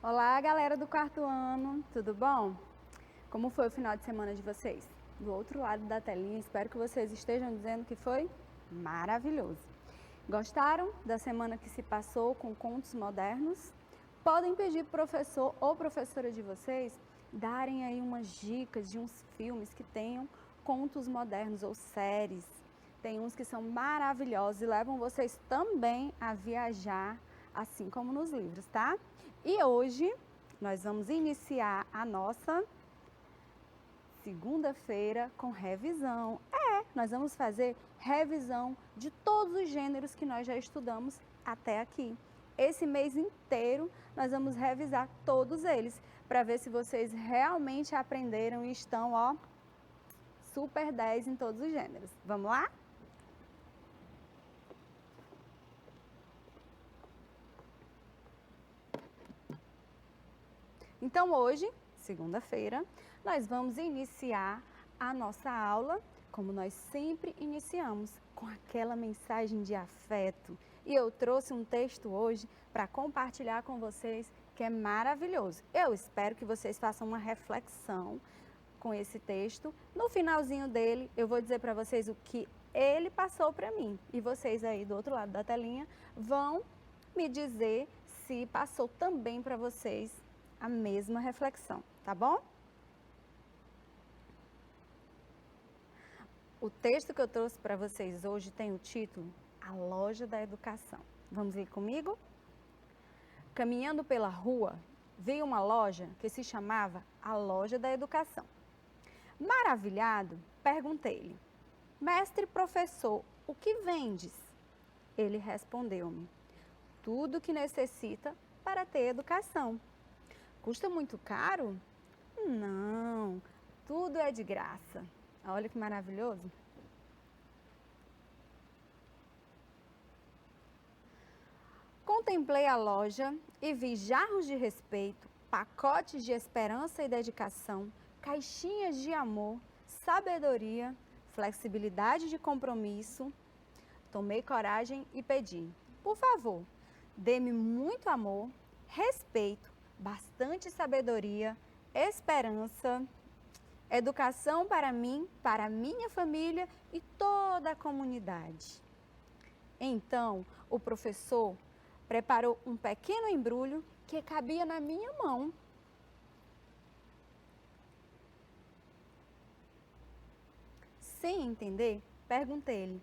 Olá, galera do quarto ano, tudo bom? Como foi o final de semana de vocês? Do outro lado da telinha, espero que vocês estejam dizendo que foi maravilhoso. Gostaram da semana que se passou com contos modernos? Podem pedir para o professor ou professora de vocês darem aí umas dicas de uns filmes que tenham contos modernos ou séries. Tem uns que são maravilhosos e levam vocês também a viajar, assim como nos livros, tá? E hoje nós vamos iniciar a nossa segunda-feira com revisão. Nós vamos fazer revisão de todos os gêneros que nós já estudamos até aqui. Esse mês inteiro nós vamos revisar todos eles para ver se vocês realmente aprenderam e estão, ó, super 10 em todos os gêneros. Vamos lá? Então hoje, segunda-feira, nós vamos iniciar a nossa aula, como nós sempre iniciamos, com aquela mensagem de afeto. E eu trouxe um texto hoje para compartilhar com vocês que é maravilhoso. Eu espero que vocês façam uma reflexão com esse texto. No finalzinho dele, eu vou dizer para vocês o que ele passou para mim. E vocês aí do outro lado da telinha vão me dizer se passou também para vocês a mesma reflexão, tá bom? O texto que eu trouxe para vocês hoje tem o título A Loja da Educação. Vamos ler comigo? Caminhando pela rua, vi uma loja que se chamava A Loja da Educação. Maravilhado, perguntei-lhe: Mestre professor, o que vendes? Ele respondeu-me: tudo o que necessita para ter educação. Custa muito caro? Não, tudo é de graça. Olha que maravilhoso. Contemplei a loja e vi jarros de respeito, pacotes de esperança e dedicação, caixinhas de amor, sabedoria, flexibilidade de compromisso. Tomei coragem e pedi: por favor, dê-me muito amor, respeito, bastante sabedoria, esperança, educação para mim, para minha família e toda a comunidade. Então, o professor preparou um pequeno embrulho que cabia na minha mão. Sem entender, perguntei-lhe: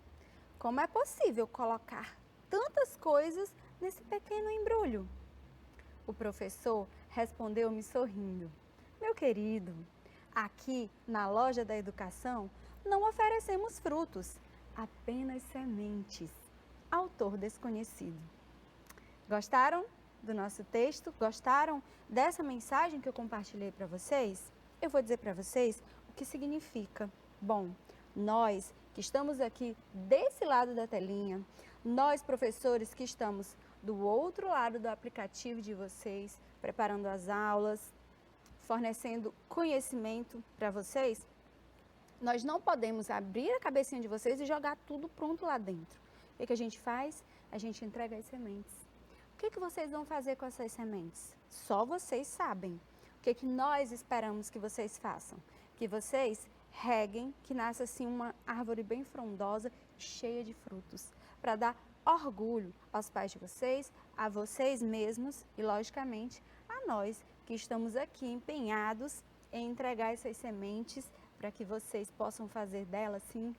como é possível colocar tantas coisas nesse pequeno embrulho? O professor respondeu-me sorrindo: meu querido, aqui na Loja da Educação não oferecemos frutos, apenas sementes. Autor desconhecido. Gostaram do nosso texto? Gostaram dessa mensagem que eu compartilhei para vocês? Eu vou dizer para vocês o que significa. Bom, nós que estamos aqui desse lado da telinha, nós professores que estamos do outro lado do aplicativo de vocês, preparando as aulas, fornecendo conhecimento para vocês, nós não podemos abrir a cabecinha de vocês e jogar tudo pronto lá dentro. O que a gente faz? A gente entrega as sementes. O que vocês vão fazer com essas sementes? Só vocês sabem. O que nós esperamos que vocês façam? Que vocês reguem, que nasça assim uma árvore bem frondosa, cheia de frutos, para dar orgulho aos pais de vocês, a vocês mesmos e, logicamente, a nós que estamos aqui empenhados em entregar essas sementes para que vocês possam fazer delas, sim,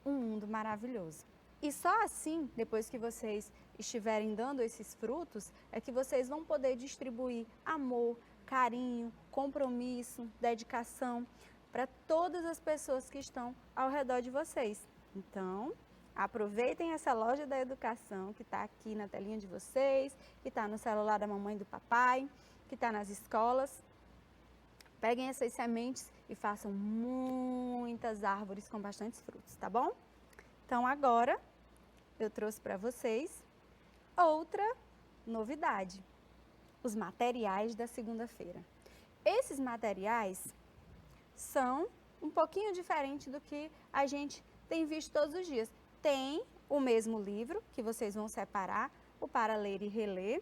um mundo maravilhoso. E só assim, depois que vocês estiverem dando esses frutos, é que vocês vão poder distribuir amor, carinho, compromisso, dedicação para todas as pessoas que estão ao redor de vocês. Então, aproveitem essa Loja da Educação que está aqui na telinha de vocês, que está no celular da mamãe e do papai, que está nas escolas. Peguem essas sementes e façam muitas árvores com bastantes frutos, tá bom? Então agora eu trouxe para vocês outra novidade, os materiais da segunda-feira. Esses materiais são um pouquinho diferente do que a gente tem visto todos os dias. Tem o mesmo livro que vocês vão separar, o Para Ler e Reler.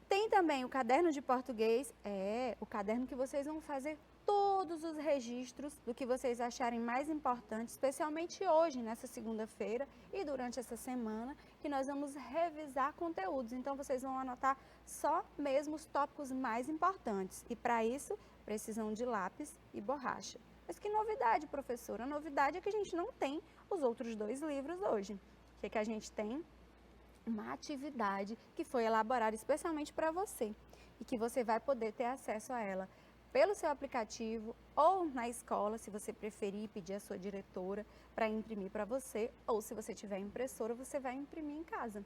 Tem também o caderno de português, o caderno que vocês vão fazer todos os registros do que vocês acharem mais importante, especialmente hoje, nessa segunda-feira e durante essa semana, que nós vamos revisar conteúdos. Então, vocês vão anotar só mesmo os tópicos mais importantes. E para isso, precisam de lápis e borracha. Mas que novidade, professora? A novidade é que a gente não tem os outros 2 livros hoje. O que a gente tem? Uma atividade que foi elaborada especialmente para você e que você vai poder ter acesso a ela pelo seu aplicativo ou na escola, se você preferir, pedir a sua diretora para imprimir para você, ou se você tiver impressora, você vai imprimir em casa.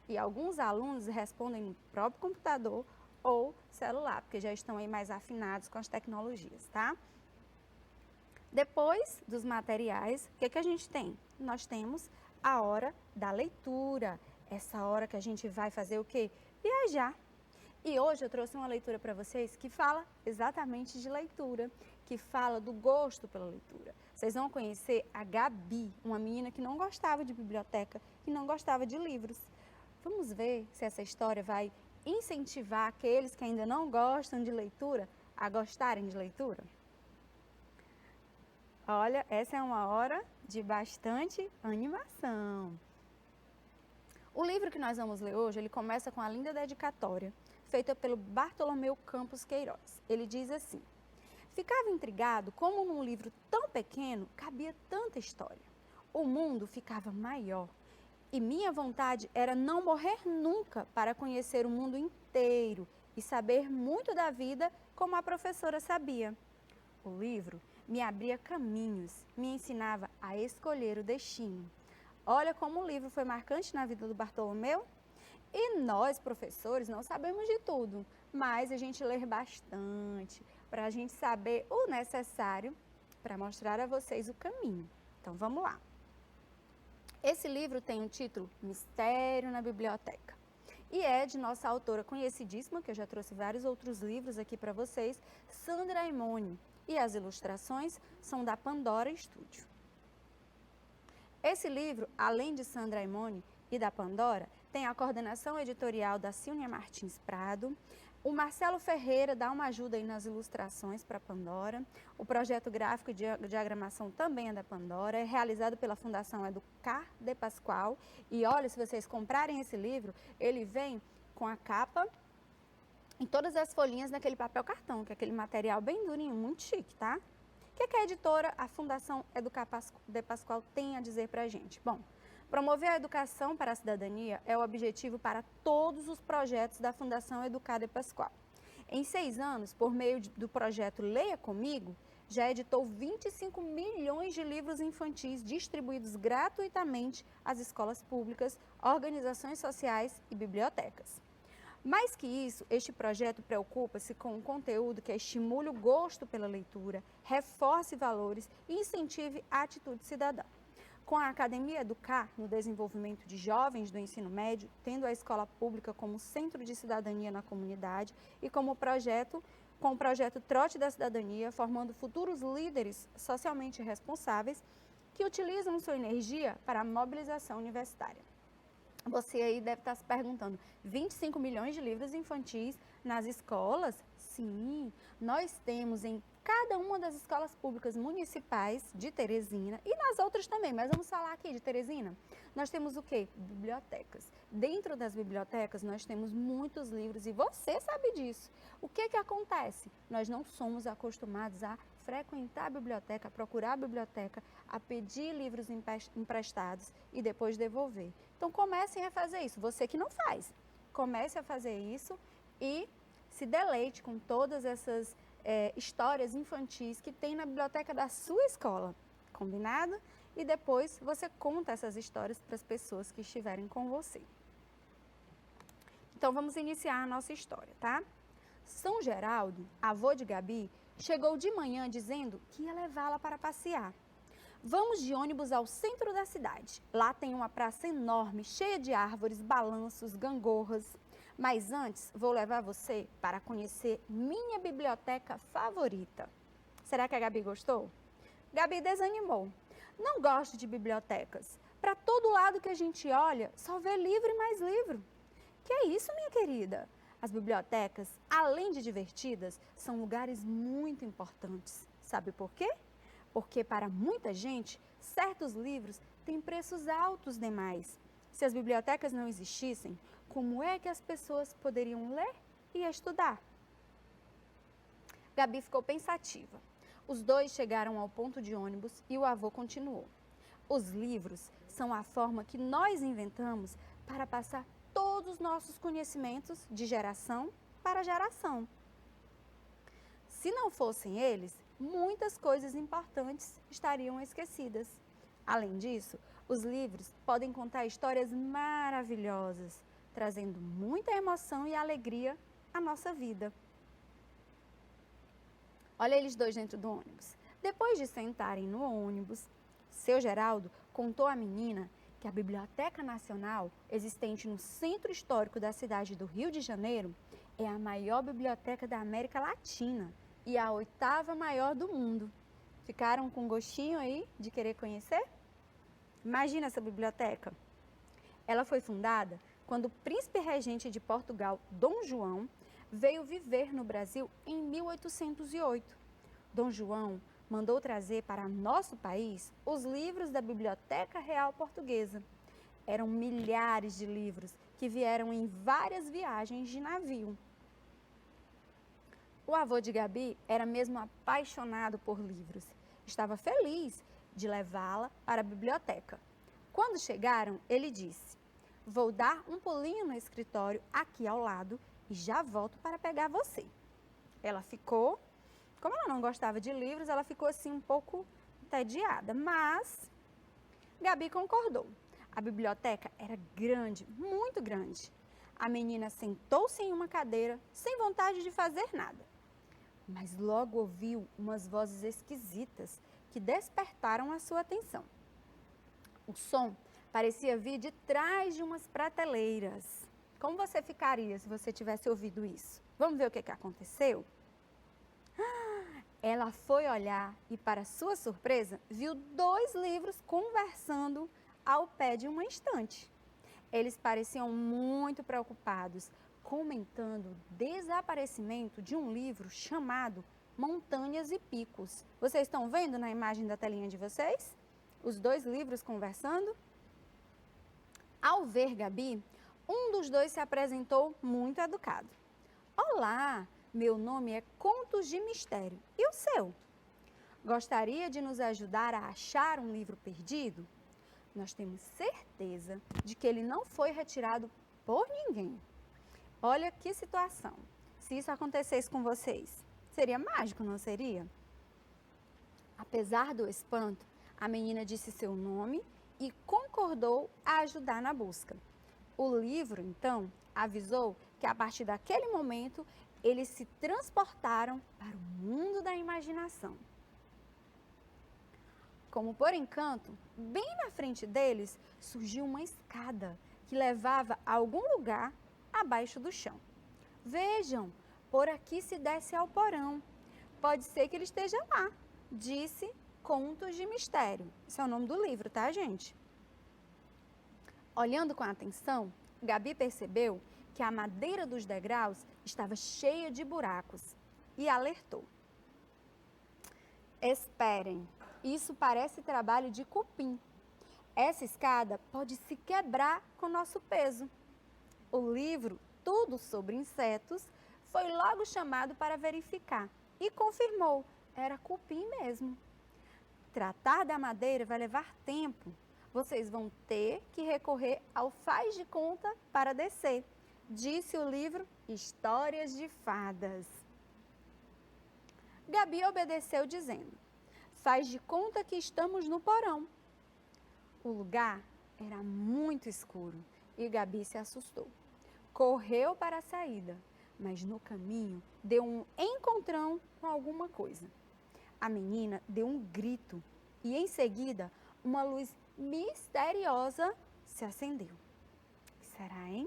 E alguns alunos respondem no próprio computador ou celular, porque já estão aí mais afinados com as tecnologias, tá? Depois dos materiais, o que a gente tem? Nós temos a hora da leitura. Essa hora que a gente vai fazer o quê? Viajar. E hoje eu trouxe uma leitura para vocês que fala exatamente de leitura, que fala do gosto pela leitura. Vocês vão conhecer a Gabi, uma menina que não gostava de biblioteca, que não gostava de livros. Vamos ver se essa história vai incentivar aqueles que ainda não gostam de leitura a gostarem de leitura? Olha, essa é uma hora de bastante animação. O livro que nós vamos ler hoje, ele começa com a linda dedicatória, feita pelo Bartolomeu Campos Queiroz. Ele diz assim: ficava intrigado como num livro tão pequeno cabia tanta história. O mundo ficava maior e minha vontade era não morrer nunca para conhecer o mundo inteiro e saber muito da vida como a professora sabia. O livro me abria caminhos, me ensinava a escolher o destino. Olha como o livro foi marcante na vida do Bartolomeu. E nós, professores, não sabemos de tudo, mas a gente lê bastante para a gente saber o necessário para mostrar a vocês o caminho. Então, vamos lá. Esse livro tem o título Mistério na Biblioteca e é de nossa autora conhecidíssima, que eu já trouxe vários outros livros aqui para vocês, Sandra Aimone, e as ilustrações são da Pandora Studio. Esse livro, além de Sandra Aimone e da Pandora, tem a coordenação editorial da Silnia Martins Prado. O Marcelo Ferreira dá uma ajuda aí nas ilustrações para a Pandora. O projeto gráfico de diagramação também é da Pandora, é realizado pela Fundação Educar de Pascoal. E olha, se vocês comprarem esse livro, ele vem com a capa em todas as folhinhas naquele papel cartão, que é aquele material bem durinho, muito chique, tá? O que a editora, a Fundação Educar de Pascoal, tem a dizer para a gente? Bom, promover a educação para a cidadania é o objetivo para todos os projetos da Fundação Educar de Pascoal. Em 6 anos, por meio do projeto Leia Comigo, já editou 25 milhões de livros infantis distribuídos gratuitamente às escolas públicas, organizações sociais e bibliotecas. Mais que isso, este projeto preocupa-se com um conteúdo que estimule o gosto pela leitura, reforce valores e incentive a atitude cidadã. Com a Academia Educar, no desenvolvimento de jovens do ensino médio, tendo a escola pública como centro de cidadania na comunidade e com o projeto Trote da Cidadania, formando futuros líderes socialmente responsáveis que utilizam sua energia para a mobilização universitária. Você aí deve estar se perguntando, 25 milhões de livros infantis nas escolas? Sim, nós temos em cada uma das escolas públicas municipais de Teresina e nas outras também, mas vamos falar aqui de Teresina. Nós temos o quê? Bibliotecas. Dentro das bibliotecas nós temos muitos livros e você sabe disso. O que acontece? Nós não somos acostumados a frequentar a biblioteca, a procurar a biblioteca, a pedir livros emprestados e depois devolver. Então comecem a fazer isso. Você que não faz, comece a fazer isso e se deleite com todas essas histórias infantis que tem na biblioteca da sua escola, combinado? E depois você conta essas histórias para as pessoas que estiverem com você. Então vamos iniciar a nossa história, tá? São Geraldo, avô de Gabi, chegou de manhã dizendo que ia levá-la para passear. Vamos de ônibus ao centro da cidade. Lá tem uma praça enorme, cheia de árvores, balanços, gangorras. Mas antes, vou levar você para conhecer minha biblioteca favorita. Será que a Gabi gostou? Gabi desanimou. Não gosto de bibliotecas. Para todo lado que a gente olha, só vê livro e mais livro. Que é isso, minha querida? As bibliotecas, além de divertidas, são lugares muito importantes. Sabe por quê? Porque para muita gente, certos livros têm preços altos demais. Se as bibliotecas não existissem, como é que as pessoas poderiam ler e estudar? Gabi ficou pensativa. Os dois chegaram ao ponto de ônibus e o avô continuou. Os livros são a forma que nós inventamos para passar todos os nossos conhecimentos de geração para geração. Se não fossem eles, muitas coisas importantes estariam esquecidas. Além disso, os livros podem contar histórias maravilhosas, trazendo muita emoção e alegria à nossa vida. Olha eles dois dentro do ônibus. Depois de sentarem no ônibus, seu Geraldo contou à menina que a Biblioteca Nacional, existente no Centro Histórico da cidade do Rio de Janeiro, é a maior biblioteca da América Latina e a 8ª maior do mundo. Ficaram com gostinho aí de querer conhecer? Imagina essa biblioteca. Ela foi fundada quando o príncipe regente de Portugal, Dom João, veio viver no Brasil em 1808. Dom João mandou trazer para nosso país os livros da Biblioteca Real Portuguesa. Eram milhares de livros que vieram em várias viagens de navio. O avô de Gabi era mesmo apaixonado por livros. Estava feliz de levá-la para a biblioteca. Quando chegaram, ele disse: "Vou dar um pulinho no escritório aqui ao lado e já volto para pegar você." Ela ficou, como ela não gostava de livros, ela ficou assim um pouco entediada, mas Gabi concordou. A biblioteca era grande, muito grande. A menina sentou-se em uma cadeira, sem vontade de fazer nada. Mas logo ouviu umas vozes esquisitas que despertaram a sua atenção. O som parecia vir de trás de umas prateleiras. Como você ficaria se você tivesse ouvido isso? Vamos ver o que aconteceu? Ela foi olhar e, para sua surpresa, viu 2 livros conversando ao pé de uma estante. Eles pareciam muito preocupados, comentando o desaparecimento de um livro chamado Montanhas e Picos. Vocês estão vendo na imagem da telinha de vocês? Os 2 livros conversando? Ao ver Gabi, um dos 2 se apresentou muito educado. "Olá, meu nome é Contos de Mistério. E o seu? Gostaria de nos ajudar a achar um livro perdido? Nós temos certeza de que ele não foi retirado por ninguém." Olha que situação. Se isso acontecesse com vocês, seria mágico, não seria? Apesar do espanto, a menina disse seu nome e concordou a ajudar na busca. O livro, então, avisou que a partir daquele momento eles se transportaram para o mundo da imaginação. Como por encanto, bem na frente deles surgiu uma escada que levava a algum lugar abaixo do chão. "Vejam, por aqui se desce ao porão. Pode ser que ele esteja lá", disse Contos de Mistério. Esse é o nome do livro, tá, gente? Olhando com atenção, Gabi percebeu que a madeira dos degraus estava cheia de buracos e alertou: "Esperem, isso parece trabalho de cupim. Essa escada pode se quebrar com nosso peso." O livro Tudo sobre Insetos foi logo chamado para verificar e confirmou, era cupim mesmo. "Tratar da madeira vai levar tempo. Vocês vão ter que recorrer ao faz de conta para descer", disse o livro Histórias de Fadas. Gabi obedeceu dizendo: "Faz de conta que estamos no porão." O lugar era muito escuro e Gabi se assustou. Correu para a saída, mas no caminho deu um encontrão com alguma coisa. A menina deu um grito e em seguida uma luz misteriosa se acendeu. "Será, hein?"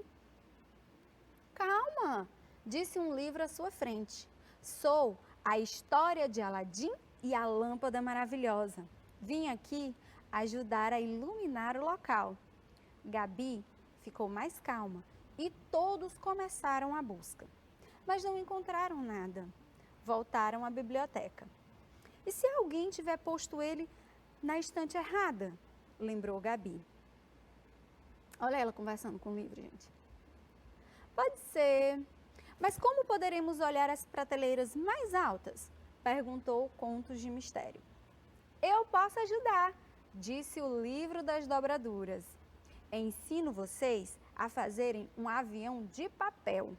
"Calma", disse um livro à sua frente. "Sou a história de Aladim e a lâmpada maravilhosa. Vim aqui ajudar a iluminar o local." Gabi ficou mais calma e todos começaram a busca. Mas não encontraram nada. Voltaram à biblioteca. E se alguém tiver posto ele na estante errada? Lembrou Gabi. Olha ela conversando com o livro, gente. Pode ser. Mas como poderemos olhar as prateleiras mais altas? Perguntou Contos de Mistério. Eu posso ajudar, disse o livro das dobraduras. Ensino vocês a fazerem um avião de papel,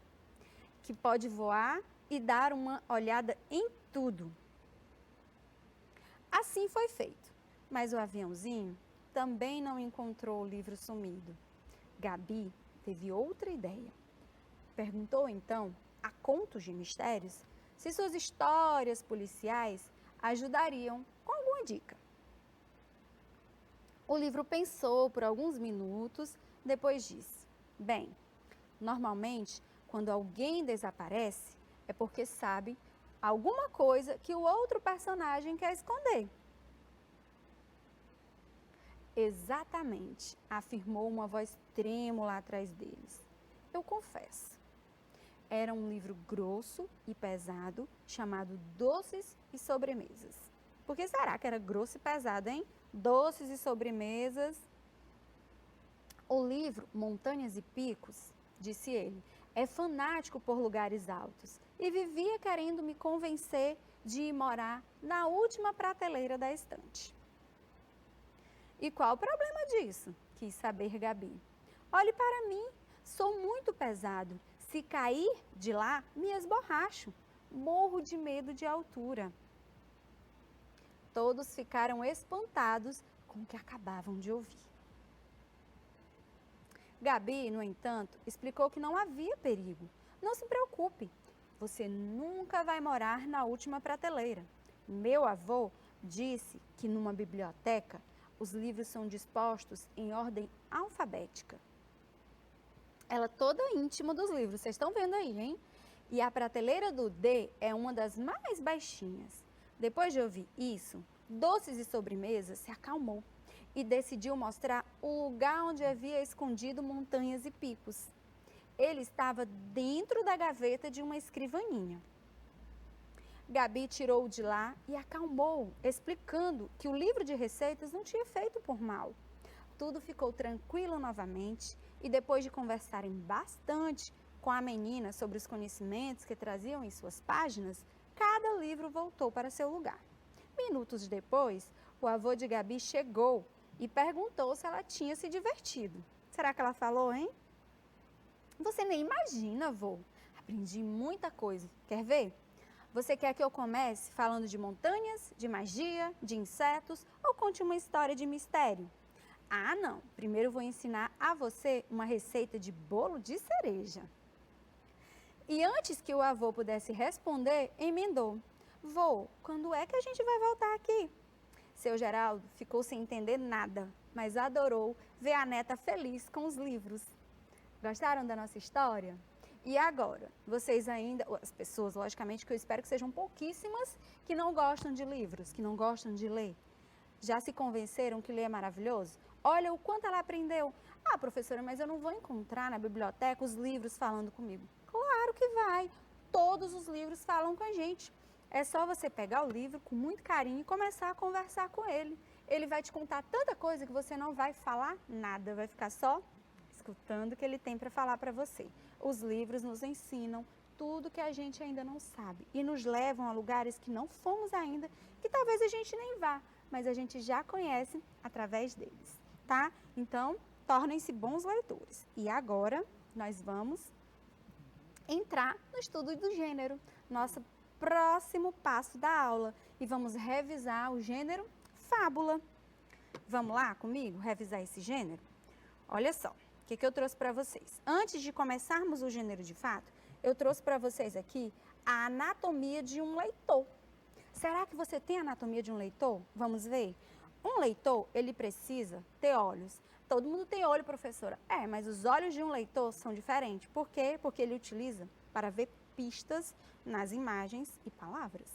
que pode voar e dar uma olhada em tudo. Assim foi feito, mas o aviãozinho também não encontrou o livro sumido. Gabi teve outra ideia. Perguntou então a Contos de Mistérios se suas histórias policiais ajudariam com alguma dica. O livro pensou por alguns minutos, depois disse: bem, normalmente, quando alguém desaparece, é porque sabe alguma coisa que o outro personagem quer esconder. Exatamente, afirmou uma voz trêmula atrás deles. Eu confesso. Era um livro grosso e pesado, chamado Doces e Sobremesas. Por que será que era grosso e pesado, hein? Doces e sobremesas. O livro Montanhas e Picos, disse ele, é fanático por lugares altos e vivia querendo me convencer de ir morar na última prateleira da estante. E qual o problema disso? Quis saber Gabi. Olhe para mim, sou muito pesado. Se cair de lá, me esborracho. Morro de medo de altura. Todos ficaram espantados com o que acabavam de ouvir. Gabi, no entanto, explicou que não havia perigo. Não se preocupe, você nunca vai morar na última prateleira. Meu avô disse que numa biblioteca os livros são dispostos em ordem alfabética. Ela toda íntima dos livros, vocês estão vendo aí, hein? E a prateleira do D é uma das mais baixinhas. Depois de ouvir isso, Doces e Sobremesas se acalmou e decidiu mostrar o lugar onde havia escondido Montanhas e Picos. Ele estava dentro da gaveta de uma escrivaninha. Gabi tirou-o de lá e acalmou, explicando que o livro de receitas não tinha feito por mal. Tudo ficou tranquilo novamente e depois de conversarem bastante com a menina sobre os conhecimentos que traziam em suas páginas, cada livro voltou para seu lugar. Minutos depois, o avô de Gabi chegou e perguntou se ela tinha se divertido. Será que ela falou, hein? Você nem imagina, avô. Aprendi muita coisa. Quer ver? Você quer que eu comece falando de montanhas, de magia, de insetos ou conte uma história de mistério? Ah, não. Primeiro eu vou ensinar a você uma receita de bolo de cereja. E antes que o avô pudesse responder, emendou. Vô, quando é que a gente vai voltar aqui? Seu Geraldo ficou sem entender nada, mas adorou ver a neta feliz com os livros. Gostaram da nossa história? E agora, vocês ainda, as pessoas, logicamente, que eu espero que sejam pouquíssimas, que não gostam de livros, que não gostam de ler, já se convenceram que ler é maravilhoso? Olha o quanto ela aprendeu. Ah, professora, mas eu não vou encontrar na biblioteca os livros falando comigo. Claro que vai. Todos os livros falam com a gente. É só você pegar o livro com muito carinho e começar a conversar com ele. Ele vai te contar tanta coisa que você não vai falar nada, vai ficar só escutando o que ele tem para falar para você. Os livros nos ensinam tudo que a gente ainda não sabe e nos levam a lugares que não fomos ainda, que talvez a gente nem vá, mas a gente já conhece através deles, tá? Então, tornem-se bons leitores. E agora, nós vamos entrar no estudo do gênero, nosso próximo passo da aula, e vamos revisar o gênero fábula. Vamos lá comigo revisar esse gênero? Olha só, o que eu trouxe para vocês. Antes de começarmos o gênero de fato, eu trouxe para vocês aqui a anatomia de um leitor. Será que você tem a anatomia de um leitor? Vamos ver? Um leitor, ele precisa ter olhos. Todo mundo tem olho, professora. É, mas os olhos de um leitor são diferentes. Por quê? Porque ele utiliza para ver pistas nas imagens e palavras.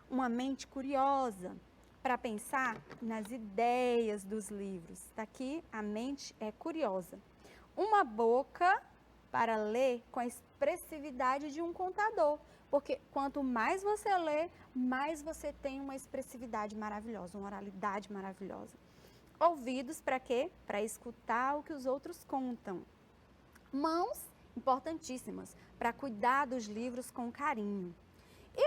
Uma mente curiosa para pensar nas ideias dos livros. Daqui a mente é curiosa. Uma boca para ler com a expressividade de um contador, porque quanto mais você lê, mais você tem uma expressividade maravilhosa, uma oralidade maravilhosa. Ouvidos para quê? Para escutar o que os outros contam. Mãos, importantíssimas, para cuidar dos livros com carinho. E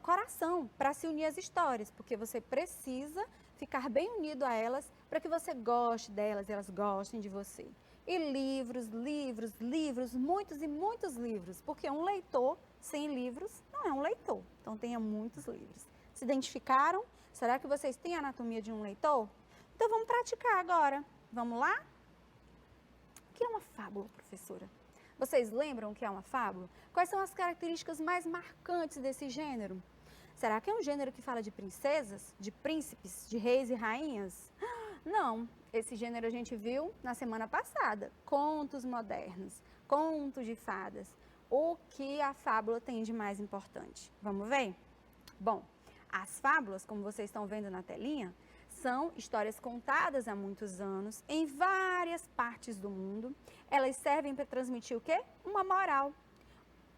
coração, para se unir às histórias, porque você precisa ficar bem unido a elas para que você goste delas e elas gostem de você. E livros, livros, livros, muitos e muitos livros, porque um leitor sem livros não é um leitor. Então tenha muitos livros. Se identificaram? Será que vocês têm a anatomia de um leitor? Então vamos praticar agora. Vamos lá? O que é uma fábula, professora? Vocês lembram o que é uma fábula? Quais são as características mais marcantes desse gênero? Será que é um gênero que fala de princesas, de príncipes, de reis e rainhas? Não, esse gênero a gente viu na semana passada. Contos modernos, contos de fadas. O que a fábula tem de mais importante? Vamos ver? Bom, as fábulas, como vocês estão vendo na telinha, são histórias contadas há muitos anos, em várias partes do mundo. Elas servem para transmitir o quê? Uma moral,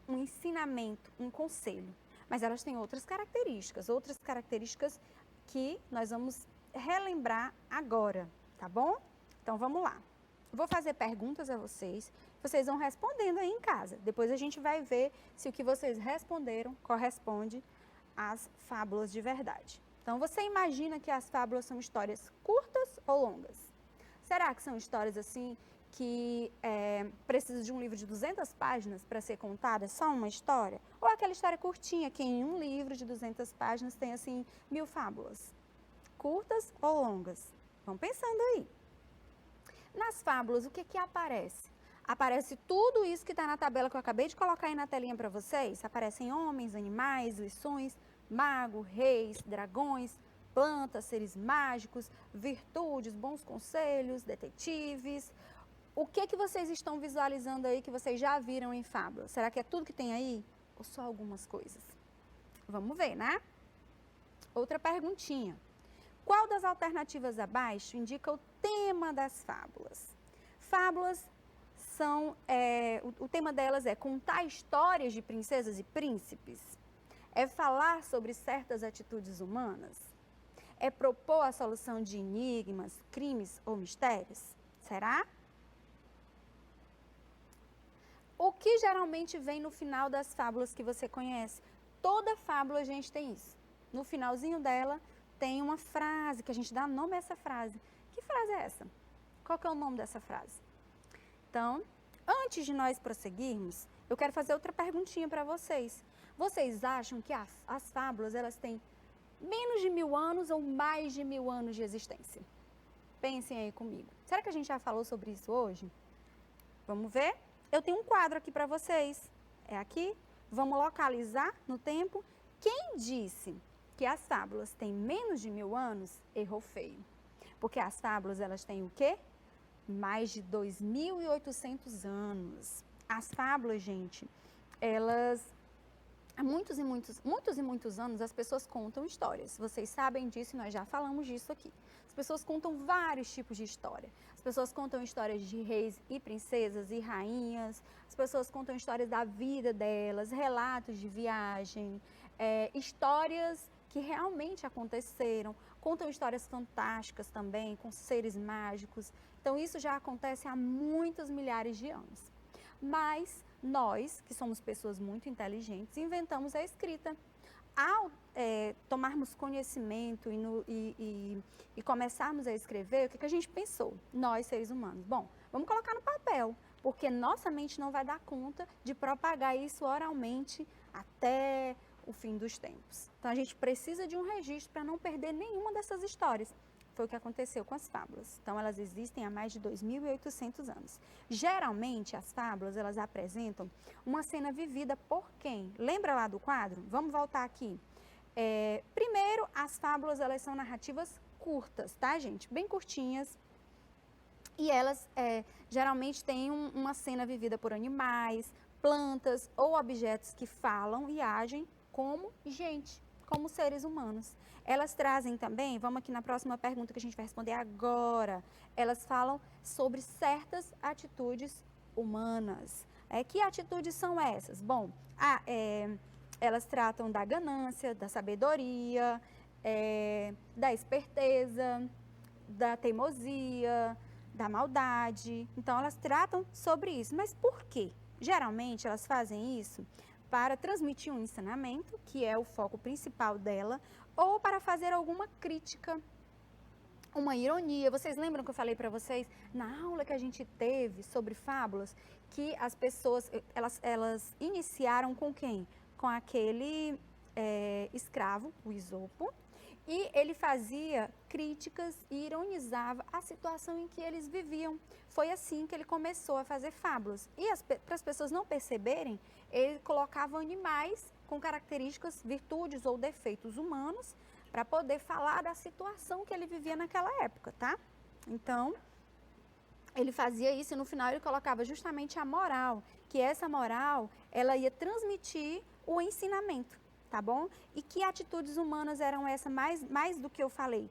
um ensinamento, um conselho. Mas elas têm outras características que nós vamos relembrar agora, tá bom? Então vamos lá. Vou fazer perguntas a vocês, vocês vão respondendo aí em casa. Depois a gente vai ver se o que vocês responderam corresponde às fábulas de verdade. Então, você imagina que as fábulas são histórias curtas ou longas? Será que são histórias assim que precisam de um livro de 200 páginas para ser contada, só uma história? Ou aquela história curtinha, que em um livro de 200 páginas tem assim 1000 fábulas? Curtas ou longas? Vão pensando aí. Nas fábulas, o que aparece? Aparece tudo isso que está na tabela que eu acabei de colocar aí na telinha para vocês. Aparecem homens, animais, lições, mago, reis, dragões, plantas, seres mágicos, virtudes, bons conselhos, detetives. O que vocês estão visualizando aí que vocês já viram em fábula? Será que é tudo que tem aí? Ou só algumas coisas? Vamos ver, né? Outra perguntinha. Qual das alternativas abaixo indica o tema das fábulas? Fábulas são, o tema delas é contar histórias de princesas e príncipes? É falar sobre certas atitudes humanas? É propor a solução de enigmas, crimes ou mistérios? Será? O que geralmente vem no final das fábulas que você conhece? Toda fábula a gente tem isso. No finalzinho dela tem uma frase, que a gente dá nome a essa frase. Que frase é essa? Qual que é o nome dessa frase? Então, antes de nós prosseguirmos, eu quero fazer outra perguntinha para vocês. Vocês acham que as fábulas elas têm menos de 1000 anos ou mais de 1000 anos de existência? Pensem aí comigo. Será que a gente já falou sobre isso hoje? Vamos ver? Eu tenho um quadro aqui para vocês. É aqui. Vamos localizar no tempo. Quem disse que as fábulas têm menos de 1000 anos, errou feio. Porque as fábulas elas têm o quê? Mais de 2800 anos. As fábulas, gente, elas... Há muitos e muitos anos as pessoas contam histórias. Vocês sabem disso e nós já falamos disso aqui. As pessoas contam vários tipos de história. As pessoas contam histórias de reis e princesas e rainhas. As pessoas contam histórias da vida delas, relatos de viagem, histórias que realmente aconteceram. Contam histórias fantásticas também, com seres mágicos. Então isso já acontece há muitos milhares de anos. Mas nós, que somos pessoas muito inteligentes, inventamos a escrita. Ao tomarmos conhecimento e começarmos a escrever, o que a gente pensou? Nós, seres humanos. Bom, vamos colocar no papel, porque nossa mente não vai dar conta de propagar isso oralmente até o fim dos tempos. Então, a gente precisa de um registro para não perder nenhuma dessas histórias. Foi o que aconteceu com as fábulas. Então, elas existem há mais de 2800 anos. Geralmente, as fábulas, elas apresentam uma cena vivida por quem? Lembra lá do quadro? Vamos voltar aqui. Primeiro, as fábulas, elas são narrativas curtas, tá, gente? Bem curtinhas. E elas, geralmente, têm uma cena vivida por animais, plantas ou objetos que falam e agem como gente, como seres humanos. Elas trazem também, vamos aqui na próxima pergunta que a gente vai responder agora, elas falam sobre certas atitudes humanas. Que atitudes são essas? Bom, elas tratam da ganância, da sabedoria, da esperteza, da teimosia, da maldade. Então, elas tratam sobre isso. Mas por quê? Geralmente, elas fazem isso para transmitir um ensinamento, que é o foco principal dela, ou para fazer alguma crítica, uma ironia. Vocês lembram que eu falei para vocês, na aula que a gente teve sobre fábulas, que as pessoas, elas iniciaram com quem? Com aquele escravo, o Esopo, e ele fazia críticas e ironizava a situação em que eles viviam. Foi assim que ele começou a fazer fábulas. E para as pessoas não perceberem, ele colocava animais com características, virtudes ou defeitos humanos para poder falar da situação que ele vivia naquela época, tá? Então, ele fazia isso e no final ele colocava justamente a moral, que essa moral, ela ia transmitir o ensinamento, tá bom? E que atitudes humanas eram essas, mais do que eu falei?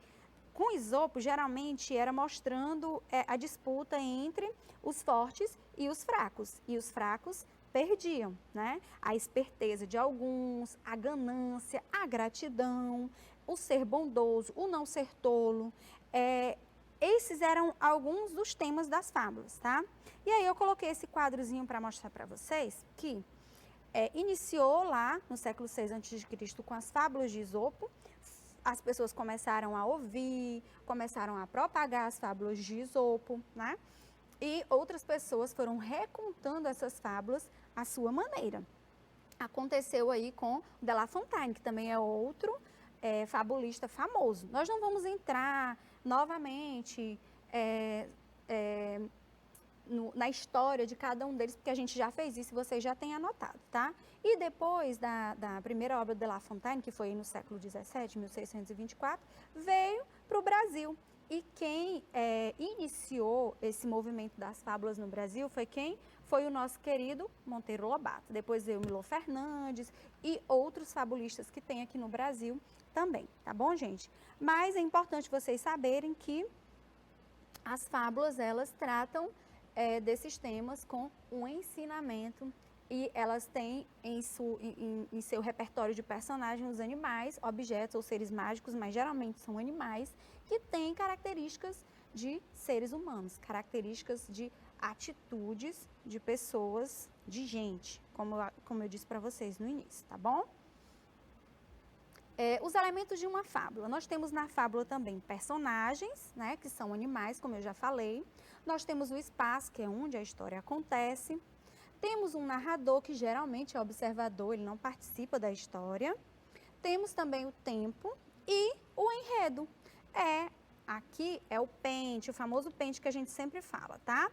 Com Esopo, geralmente era mostrando a disputa entre os fortes e os fracos perdiam, né? A esperteza de alguns, a ganância, a gratidão, o ser bondoso, o não ser tolo. Esses eram alguns dos temas das fábulas, tá? E aí eu coloquei esse quadrozinho para mostrar para vocês que iniciou lá no século VI a.C. com as fábulas de Esopo. As pessoas começaram a ouvir, começaram a propagar as fábulas de Esopo, né? E outras pessoas foram recontando essas fábulas à sua maneira. Aconteceu aí com de La Fontaine, que também é outro fabulista famoso. Nós não vamos entrar novamente na história de cada um deles, porque a gente já fez isso e vocês já têm anotado, tá? E depois da primeira obra de La Fontaine, que foi no século XVII, 1624, veio para o Brasil. E quem iniciou esse movimento das fábulas no Brasil foi quem? Foi o nosso querido Monteiro Lobato. Depois veio Milor Fernandes e outros fabulistas que tem aqui no Brasil também, tá bom, gente? Mas é importante vocês saberem que as fábulas, elas tratam desses temas com um ensinamento e elas têm em seu repertório de personagens os animais, objetos ou seres mágicos, mas geralmente são animais que têm características de seres humanos, características de atitudes de pessoas, de gente, como eu disse para vocês no início, tá bom? Os elementos de uma fábula. Nós temos na fábula também personagens, né, que são animais, como eu já falei. Nós temos o espaço, que é onde a história acontece. Temos um narrador, que geralmente é observador, ele não participa da história. Temos também o tempo e o enredo. Aqui é o pente, o famoso pente que a gente sempre fala, tá?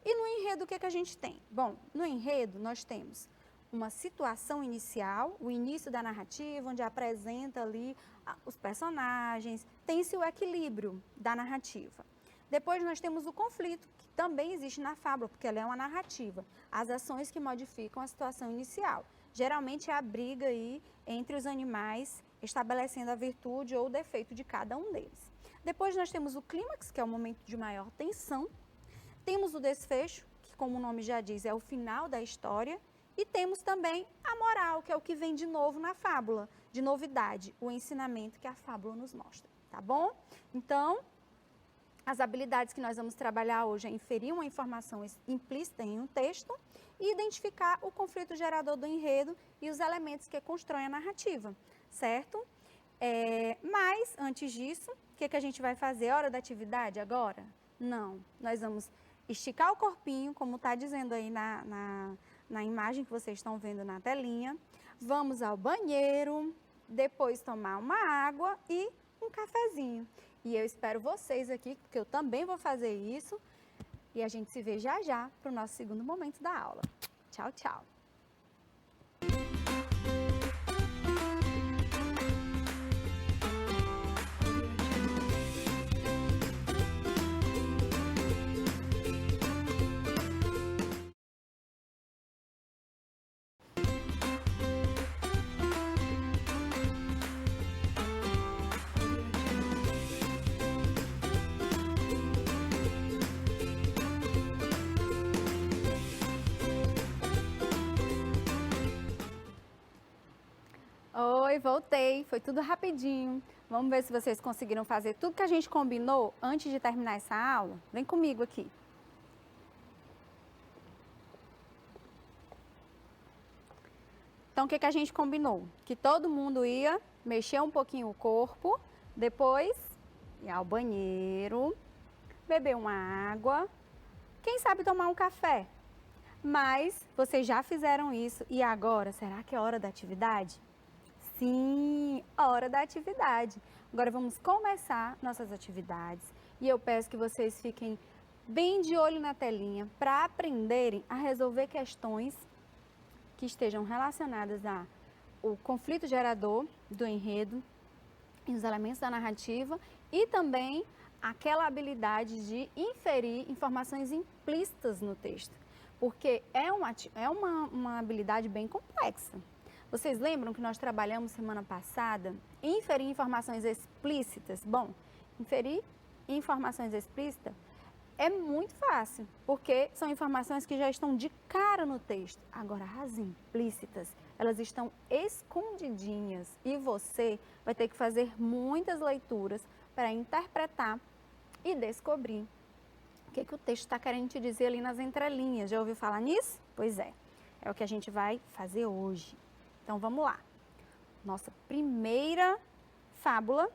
E no enredo, o que a gente tem? Bom, no enredo nós temos uma situação inicial, o início da narrativa, onde apresenta ali os personagens, tem-se o equilíbrio da narrativa. Depois nós temos o conflito, que também existe na fábula, porque ela é uma narrativa. As ações que modificam a situação inicial. Geralmente é a briga aí entre os animais, estabelecendo a virtude ou o defeito de cada um deles. Depois nós temos o clímax, que é o momento de maior tensão. Temos o desfecho, que como o nome já diz, é o final da história. E temos também a moral, que é o que vem de novo na fábula, de novidade, o ensinamento que a fábula nos mostra, tá bom? Então, as habilidades que nós vamos trabalhar hoje é inferir uma informação implícita em um texto e identificar o conflito gerador do enredo e os elementos que constroem a narrativa, certo? Mas, antes disso, o que a gente vai fazer? Hora da atividade agora? Não, nós vamos esticar o corpinho, como está dizendo aí na imagem que vocês estão vendo na telinha. Vamos ao banheiro, depois tomar uma água e um cafezinho. E eu espero vocês aqui, porque eu também vou fazer isso. E a gente se vê já já para o nosso segundo momento da aula. Tchau, tchau! Oi, voltei. Foi tudo rapidinho. Vamos ver se vocês conseguiram fazer tudo que a gente combinou antes de terminar essa aula? Vem comigo aqui. Então, o que a gente combinou? Que todo mundo ia mexer um pouquinho o corpo, depois ir ao banheiro, beber uma água, quem sabe tomar um café. Mas vocês já fizeram isso e agora, será que é hora da atividade? Sim, hora da atividade. Agora vamos começar nossas atividades e eu peço que vocês fiquem bem de olho na telinha para aprenderem a resolver questões que estejam relacionadas ao conflito gerador do enredo e os elementos da narrativa e também aquela habilidade de inferir informações implícitas no texto, porque é uma habilidade bem complexa. Vocês lembram que nós trabalhamos semana passada inferir informações explícitas? Bom, inferir informações explícitas é muito fácil, porque são informações que já estão de cara no texto. Agora, as implícitas, elas estão escondidinhas e você vai ter que fazer muitas leituras para interpretar e descobrir o que o texto está querendo te dizer ali nas entrelinhas. Já ouviu falar nisso? Pois é o que a gente vai fazer hoje. Então, vamos lá. Nossa primeira fábula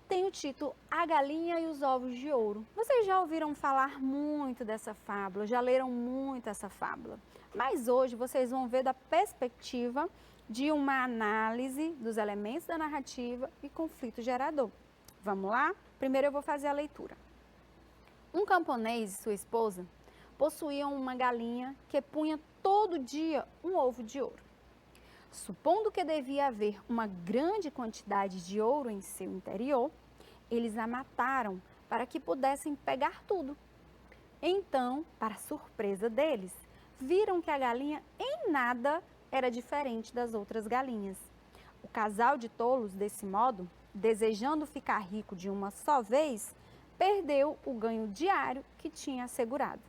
tem o título A Galinha e os Ovos de Ouro. Vocês já ouviram falar muito dessa fábula, já leram muito essa fábula. Mas hoje vocês vão ver da perspectiva de uma análise dos elementos da narrativa e conflito gerador. Vamos lá? Primeiro eu vou fazer a leitura. Um camponês e sua esposa possuíam uma galinha que punha todo dia um ovo de ouro. Supondo que devia haver uma grande quantidade de ouro em seu interior, eles a mataram para que pudessem pegar tudo. Então, para surpresa deles, viram que a galinha em nada era diferente das outras galinhas. O casal de tolos, desse modo, desejando ficar rico de uma só vez, perdeu o ganho diário que tinha assegurado.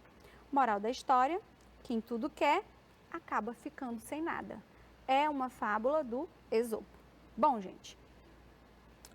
Moral da história: quem tudo quer, acaba ficando sem nada. É uma fábula do Esopo. Bom, gente,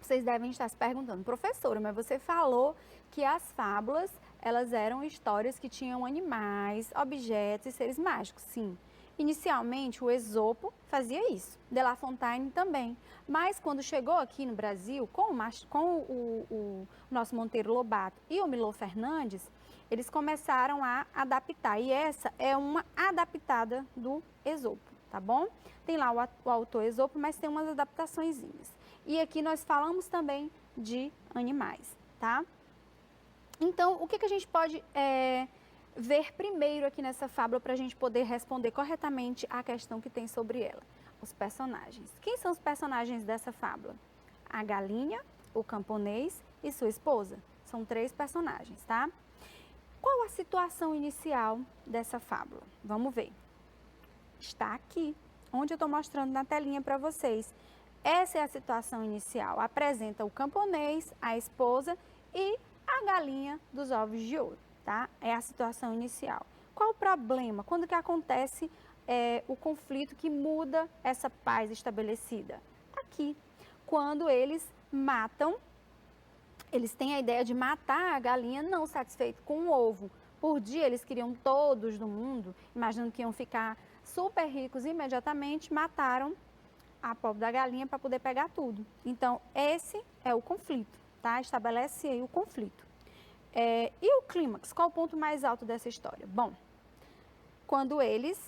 vocês devem estar se perguntando, professora, mas você falou que as fábulas, elas eram histórias que tinham animais, objetos e seres mágicos. Sim, inicialmente o Esopo fazia isso, de La Fontaine também. Mas quando chegou aqui no Brasil, com o nosso Monteiro Lobato e o Milor Fernandes, eles começaram a adaptar. E essa é uma adaptada do Esopo, tá bom? Tem lá o autor Esopo, mas tem umas adaptaçõezinhas. E aqui nós falamos também de animais, tá? Então, o que a gente pode ver primeiro aqui nessa fábula para a gente poder responder corretamente a questão que tem sobre ela? Os personagens. Quem são os personagens dessa fábula? A galinha, o camponês e sua esposa. São 3 personagens, tá? Qual a situação inicial dessa fábula? Vamos ver. Está aqui, onde eu estou mostrando na telinha para vocês. Essa é a situação inicial. Apresenta o camponês, a esposa e a galinha dos ovos de ouro, tá? É a situação inicial. Qual o problema? Quando que acontece o conflito que muda essa paz estabelecida? Aqui, quando eles matam, eles têm a ideia de matar a galinha não satisfeito com o ovo. Por dia eles queriam todos do mundo, imaginando que iam ficar super ricos imediatamente, mataram a pobre da galinha para poder pegar tudo. Então, esse é o conflito, tá? Estabelece aí o conflito. E o clímax? Qual o ponto mais alto dessa história? Bom, quando eles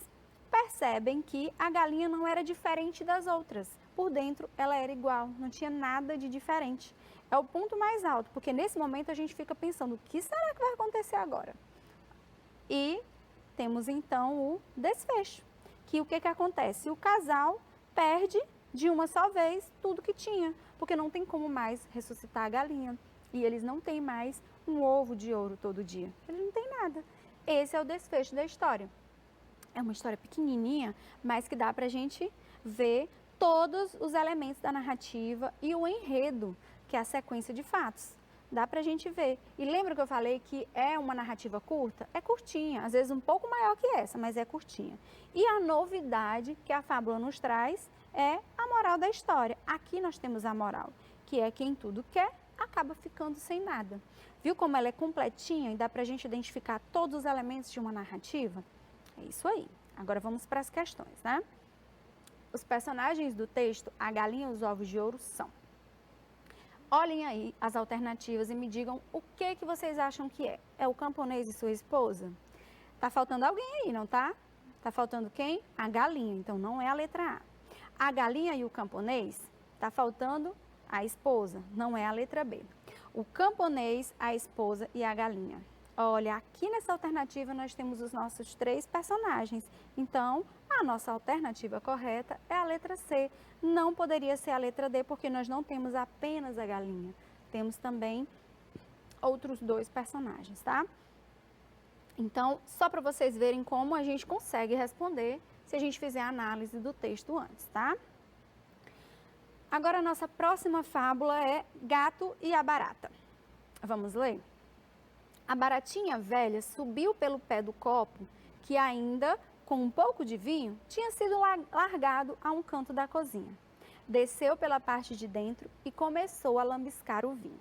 percebem que a galinha não era diferente das outras. Por dentro, ela era igual, não tinha nada de diferente. É o ponto mais alto, porque nesse momento a gente fica pensando, o que será que vai acontecer agora? E temos então o desfecho, que o que acontece? O casal perde de uma só vez tudo que tinha, porque não tem como mais ressuscitar a galinha. E eles não têm mais um ovo de ouro todo dia. Eles não têm nada. Esse é o desfecho da história. É uma história pequenininha, mas que dá pra gente ver todos os elementos da narrativa e o enredo, que é a sequência de fatos. Dá pra gente ver. E lembra que eu falei que é uma narrativa curta? É curtinha, às vezes um pouco maior que essa, mas é curtinha. E a novidade que a fábula nos traz é a moral da história. Aqui nós temos a moral, que é quem tudo quer, acaba ficando sem nada. Viu como ela é completinha e dá para a gente identificar todos os elementos de uma narrativa? É isso aí. Agora vamos para as questões, né? Os personagens do texto, a galinha e os ovos de ouro, são. Olhem aí as alternativas e me digam o que vocês acham que é. É o camponês e sua esposa? Tá faltando alguém aí, não tá? Tá faltando quem? A galinha, então não é a letra A. A galinha e o camponês? Tá faltando a esposa, não é a letra B. O camponês, a esposa e a galinha. Olha, aqui nessa alternativa nós temos os nossos 3 personagens. Então, a nossa alternativa correta é a letra C. Não poderia ser a letra D, porque nós não temos apenas a galinha. Temos também outros 2 personagens, tá? Então, só para vocês verem como a gente consegue responder se a gente fizer a análise do texto antes, tá? Agora, a nossa próxima fábula é Gato e a Barata. Vamos ler? A baratinha velha subiu pelo pé do copo, que ainda, com um pouco de vinho, tinha sido largado a um canto da cozinha. Desceu pela parte de dentro e começou a lambiscar o vinho.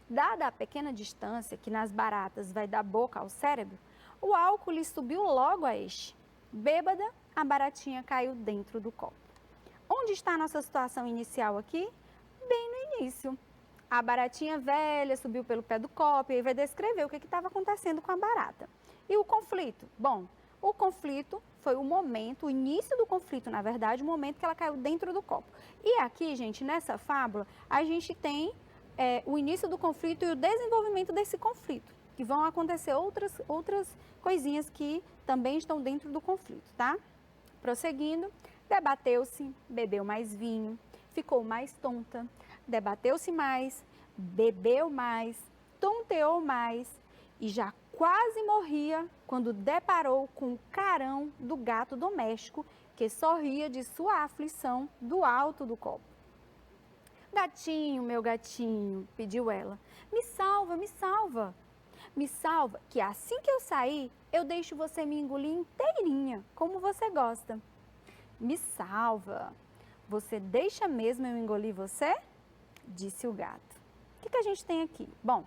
Dada a pequena distância que nas baratas vai da boca ao cérebro, o álcool lhe subiu logo a este. Bêbada, a baratinha caiu dentro do copo. Onde está a nossa situação inicial aqui? Bem no início. A baratinha velha subiu pelo pé do copo e aí vai descrever o que estava acontecendo com a barata. E o conflito? Bom, o conflito foi o momento, o início do conflito, na verdade, o momento que ela caiu dentro do copo. E aqui, gente, nessa fábula, a gente tem o início do conflito e o desenvolvimento desse conflito. E vão acontecer outras coisinhas que também estão dentro do conflito, tá? Prosseguindo, debateu-se, bebeu mais vinho, ficou mais tonta, debateu-se mais, bebeu mais, tonteou mais e já quase morria quando deparou com o carão do gato doméstico que sorria de sua aflição do alto do copo. Gatinho, meu gatinho, pediu ela, me salva, me salva. Me salva, que assim que eu sair, eu deixo você me engolir inteirinha, como você gosta. Me salva. Você deixa mesmo eu engolir você? Disse o gato. O que a gente tem aqui? Bom,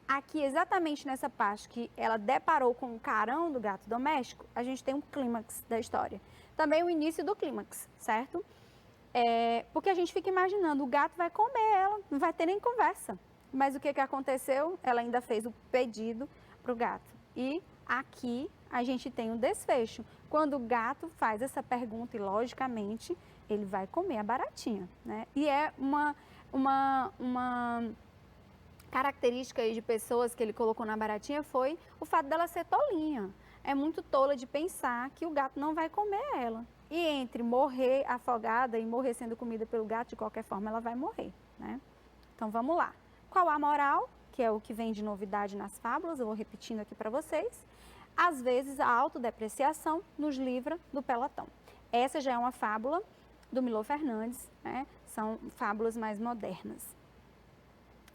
aqui exatamente nessa parte que ela deparou com o carão do gato doméstico, a gente tem um clímax da história. Também o início do clímax, certo? Porque a gente fica imaginando, o gato vai comer ela, não vai ter nem conversa. Mas o que aconteceu? Ela ainda fez o pedido para o gato. E aqui a gente tem um desfecho. Quando o gato faz essa pergunta e, logicamente, ele vai comer a baratinha, né? E é uma característica aí de pessoas que ele colocou na baratinha foi o fato dela ser tolinha. É muito tola de pensar que o gato não vai comer ela. E entre morrer afogada e morrer sendo comida pelo gato, de qualquer forma, ela vai morrer, né? Então, vamos lá. Qual a moral, que é o que vem de novidade nas fábulas, eu vou repetindo aqui para vocês. Às vezes, a autodepreciação nos livra do pelotão. Essa já é uma fábula do Milor Fernandes, né? São fábulas mais modernas.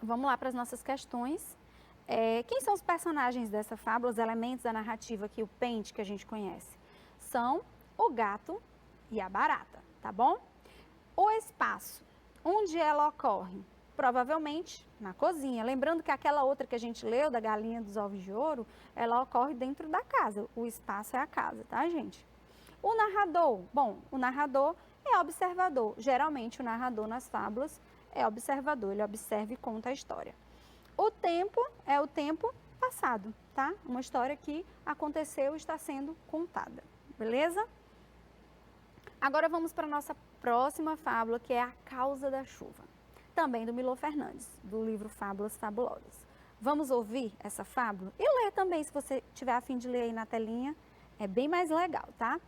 Vamos lá para as nossas questões. Quem são os personagens dessa fábula, os elementos da narrativa aqui, o pente que a gente conhece? São o gato e a barata, tá bom? O espaço, onde ela ocorre? Provavelmente na cozinha. Lembrando que aquela outra que a gente leu, da galinha dos ovos de ouro, ela ocorre dentro da casa. O espaço é a casa, tá, gente? O narrador, bom, o narrador é observador. Geralmente o narrador nas fábulas é observador, ele observa e conta a história. O tempo é o tempo passado, tá? Uma história que aconteceu e está sendo contada, beleza? Agora vamos para a nossa próxima fábula, que é a causa da chuva. Também do Milor Fernandes, do livro Fábulas Fabulosas. Vamos ouvir essa fábula? E ler também, se você tiver a fim de ler aí na telinha, é bem mais legal, tá?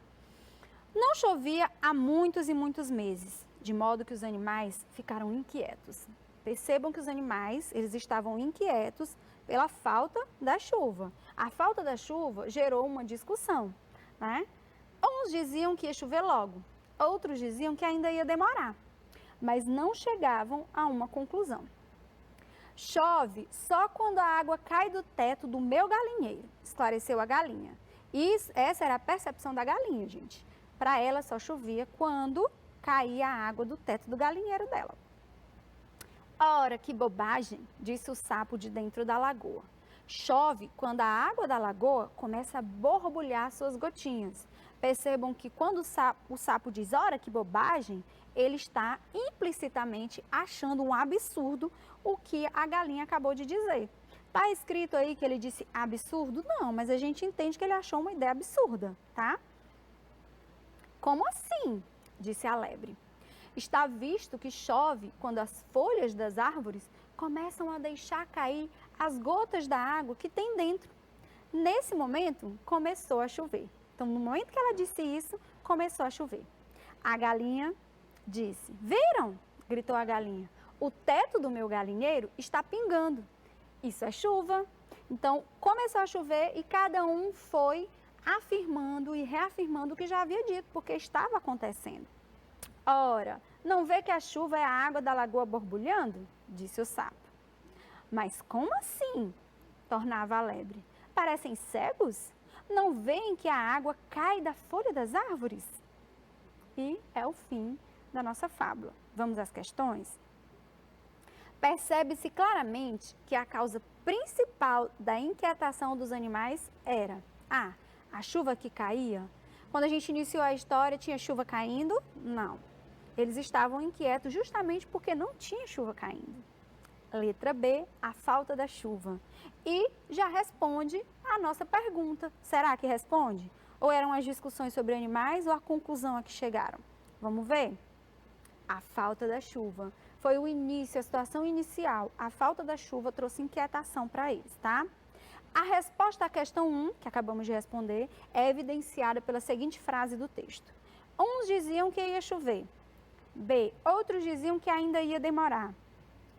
Não chovia há muitos e muitos meses, de modo que os animais ficaram inquietos. Percebam que os animais, eles estavam inquietos pela falta da chuva. A falta da chuva gerou uma discussão, né? Uns diziam que ia chover logo, outros diziam que ainda ia demorar, mas não chegavam a uma conclusão. Chove só quando a água cai do teto do meu galinheiro, esclareceu a galinha. Essa era a percepção da galinha, gente. Para ela só chovia quando caía a água do teto do galinheiro dela. Ora, que bobagem, disse o sapo de dentro da lagoa. Chove quando a água da lagoa começa a borbulhar suas gotinhas. Percebam que quando o sapo diz, ora, que bobagem, ele está implicitamente achando um absurdo o que a galinha acabou de dizer. Está escrito aí que ele disse absurdo? Não, mas a gente entende que ele achou uma ideia absurda, tá? Como assim? Disse a lebre. Está visto que chove quando as folhas das árvores começam a deixar cair as gotas da água que tem dentro. Nesse momento, começou a chover. Então, no momento que ela disse isso, começou a chover. A galinha disse, viram? Gritou a galinha. O teto do meu galinheiro está pingando. Isso é chuva. Então, começou a chover e cada um foi afirmando e reafirmando o que já havia dito, porque estava acontecendo. Ora, não vê que a chuva é a água da lagoa borbulhando? Disse o sapo. Mas como assim? Tornava a lebre. Parecem cegos? Não veem que a água cai da folha das árvores? E é o fim da nossa fábula. Vamos às questões? Percebe-se claramente que a causa principal da inquietação dos animais era a chuva que caía. Quando a gente iniciou a história, tinha chuva caindo? Não. Eles estavam inquietos justamente porque não tinha chuva caindo. Letra B, a falta da chuva. E já responde a nossa pergunta. Será que responde? Ou eram as discussões sobre animais ou a conclusão a que chegaram? Vamos ver? A falta da chuva. Foi o início, a situação inicial. A falta da chuva trouxe inquietação para eles, tá? A resposta à questão 1, que acabamos de responder, é evidenciada pela seguinte frase do texto. Uns diziam que ia chover. B, outros diziam que ainda ia demorar.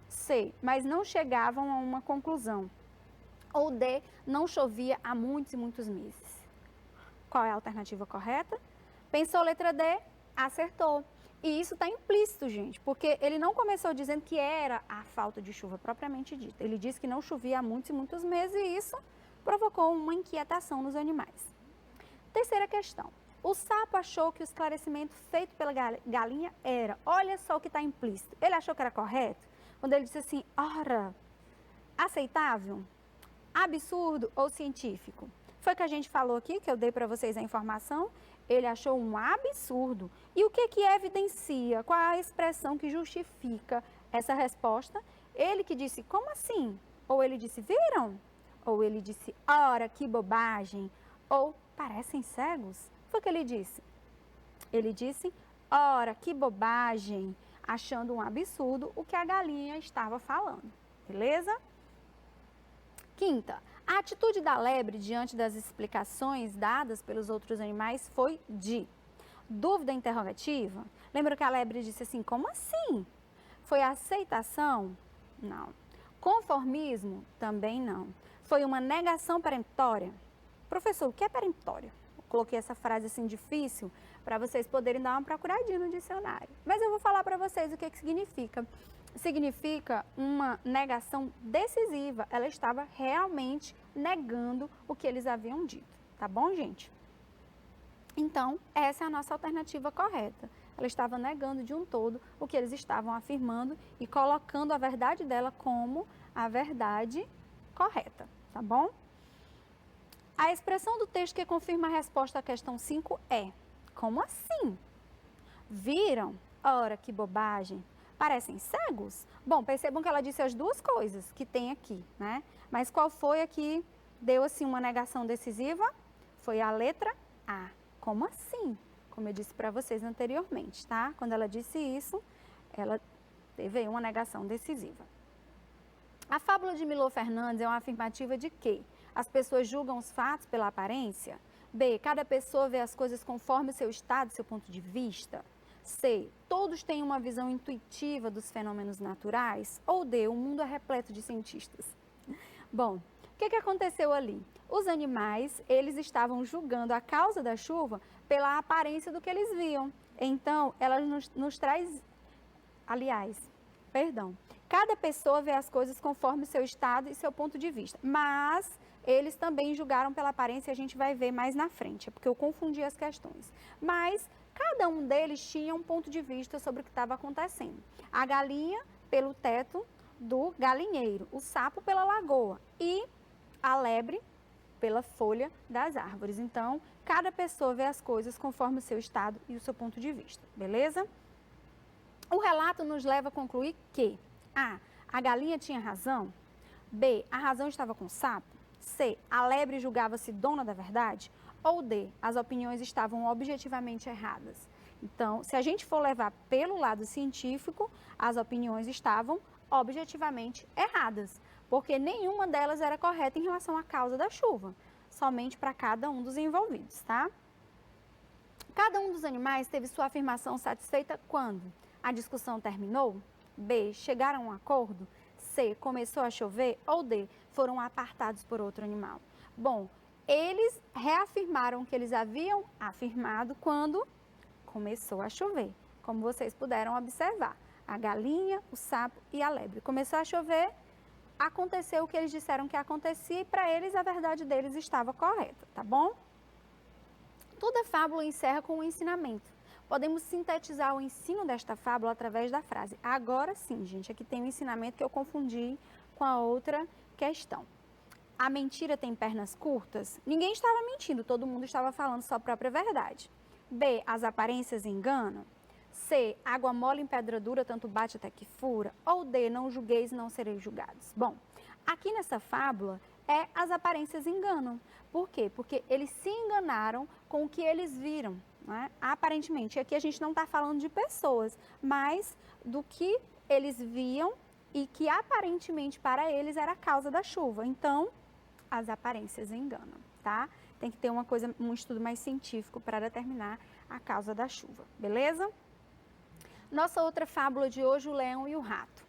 C, mas não chegavam a uma conclusão. Ou D, não chovia há muitos e muitos meses. Qual é a alternativa correta? Pensou letra D? Acertou. E isso está implícito, gente, porque ele não começou dizendo que era a falta de chuva propriamente dita. Ele disse que não chovia há muitos e muitos meses e isso provocou uma inquietação nos animais. Terceira questão. O sapo achou que o esclarecimento feito pela galinha era, olha só o que está implícito. Ele achou que era correto? Quando ele disse assim, ora, aceitável, absurdo ou científico? Foi o que a gente falou aqui, que eu dei para vocês a informação. Ele achou um absurdo. E o que evidencia? Qual a expressão que justifica essa resposta? Ele que disse, como assim? Ou ele disse, viram? Ou ele disse, ora, que bobagem. Ou, parecem cegos? Foi o que ele disse. Ele disse, ora, que bobagem, achando um absurdo o que a galinha estava falando. Beleza? Quinta, a atitude da lebre diante das explicações dadas pelos outros animais foi de dúvida interrogativa. Lembra que a lebre disse assim, como assim? Foi aceitação? Não. Conformismo? Também não. Foi uma negação peremptória? Professor, o que é peremptória? Eu coloquei essa frase assim difícil para vocês poderem dar uma procuradinha no dicionário. Mas eu vou falar para vocês o que significa. Significa uma negação decisiva. Ela estava realmente negando o que eles haviam dito. Tá bom, gente? Então, essa é a nossa alternativa correta. Ela estava negando de um todo o que eles estavam afirmando e colocando a verdade dela como a verdade correta. Tá bom? A expressão do texto que confirma a resposta à questão 5 é: como assim? Viram? Ora, que bobagem. Parecem cegos? Bom, percebam que ela disse as duas coisas que tem aqui, né? Mas qual foi a que deu, assim, uma negação decisiva? Foi a letra A. Como assim? Como eu disse para vocês anteriormente, tá? Quando ela disse isso, ela teve aí uma negação decisiva. A fábula de Milor Fernandes é uma afirmativa de que as pessoas julgam os fatos pela aparência. B, cada pessoa vê as coisas conforme o seu estado, seu ponto de vista. C, todos têm uma visão intuitiva dos fenômenos naturais. Ou D, o mundo é repleto de cientistas. Bom, o que aconteceu ali? Os animais, eles estavam julgando a causa da chuva pela aparência do que eles viam. Então, ela nos traz, cada pessoa vê as coisas conforme o seu estado e seu ponto de vista. Mas eles também julgaram pela aparência, a gente vai ver mais na frente, é porque eu confundi as questões. Mas cada um deles tinha um ponto de vista sobre o que estava acontecendo. A galinha pelo teto do galinheiro, o sapo pela lagoa e a lebre pela folha das árvores. Então, cada pessoa vê as coisas conforme o seu estado e o seu ponto de vista, beleza? O relato nos leva a concluir que a galinha tinha razão, B, a razão estava com o sapo, C, a lebre julgava-se dona da verdade, ou D, as opiniões estavam objetivamente erradas. Então, se a gente for levar pelo lado científico, as opiniões estavam objetivamente erradas, porque nenhuma delas era correta em relação à causa da chuva, somente para cada um dos envolvidos, tá? Cada um dos animais teve sua afirmação satisfeita quando a discussão terminou, B, chegaram a um acordo, C, começou a chover, ou D, foram apartados por outro animal. Bom, eles reafirmaram o que eles haviam afirmado quando começou a chover, como vocês puderam observar. A galinha, o sapo e a lebre. Começou a chover, aconteceu o que eles disseram que acontecia e para eles a verdade deles estava correta, tá bom? Toda fábula encerra com um ensinamento. Podemos sintetizar o ensino desta fábula através da frase. Agora sim, gente, aqui tem um ensinamento que eu confundi com a outra questão. A mentira tem pernas curtas? Ninguém estava mentindo, todo mundo estava falando sua própria verdade. B, as aparências enganam? C, água mole em pedra dura, tanto bate até que fura? Ou D, não julgueis, não sereis julgados? Bom, aqui nessa fábula, as aparências enganam. Por quê? Porque eles se enganaram com o que eles viram, né? Aparentemente, aqui a gente não está falando de pessoas, mas do que eles viam e que aparentemente para eles era a causa da chuva. Então, as aparências enganam, tá? Tem que ter um estudo mais científico para determinar a causa da chuva, beleza? Nossa outra fábula de hoje, o leão e o rato.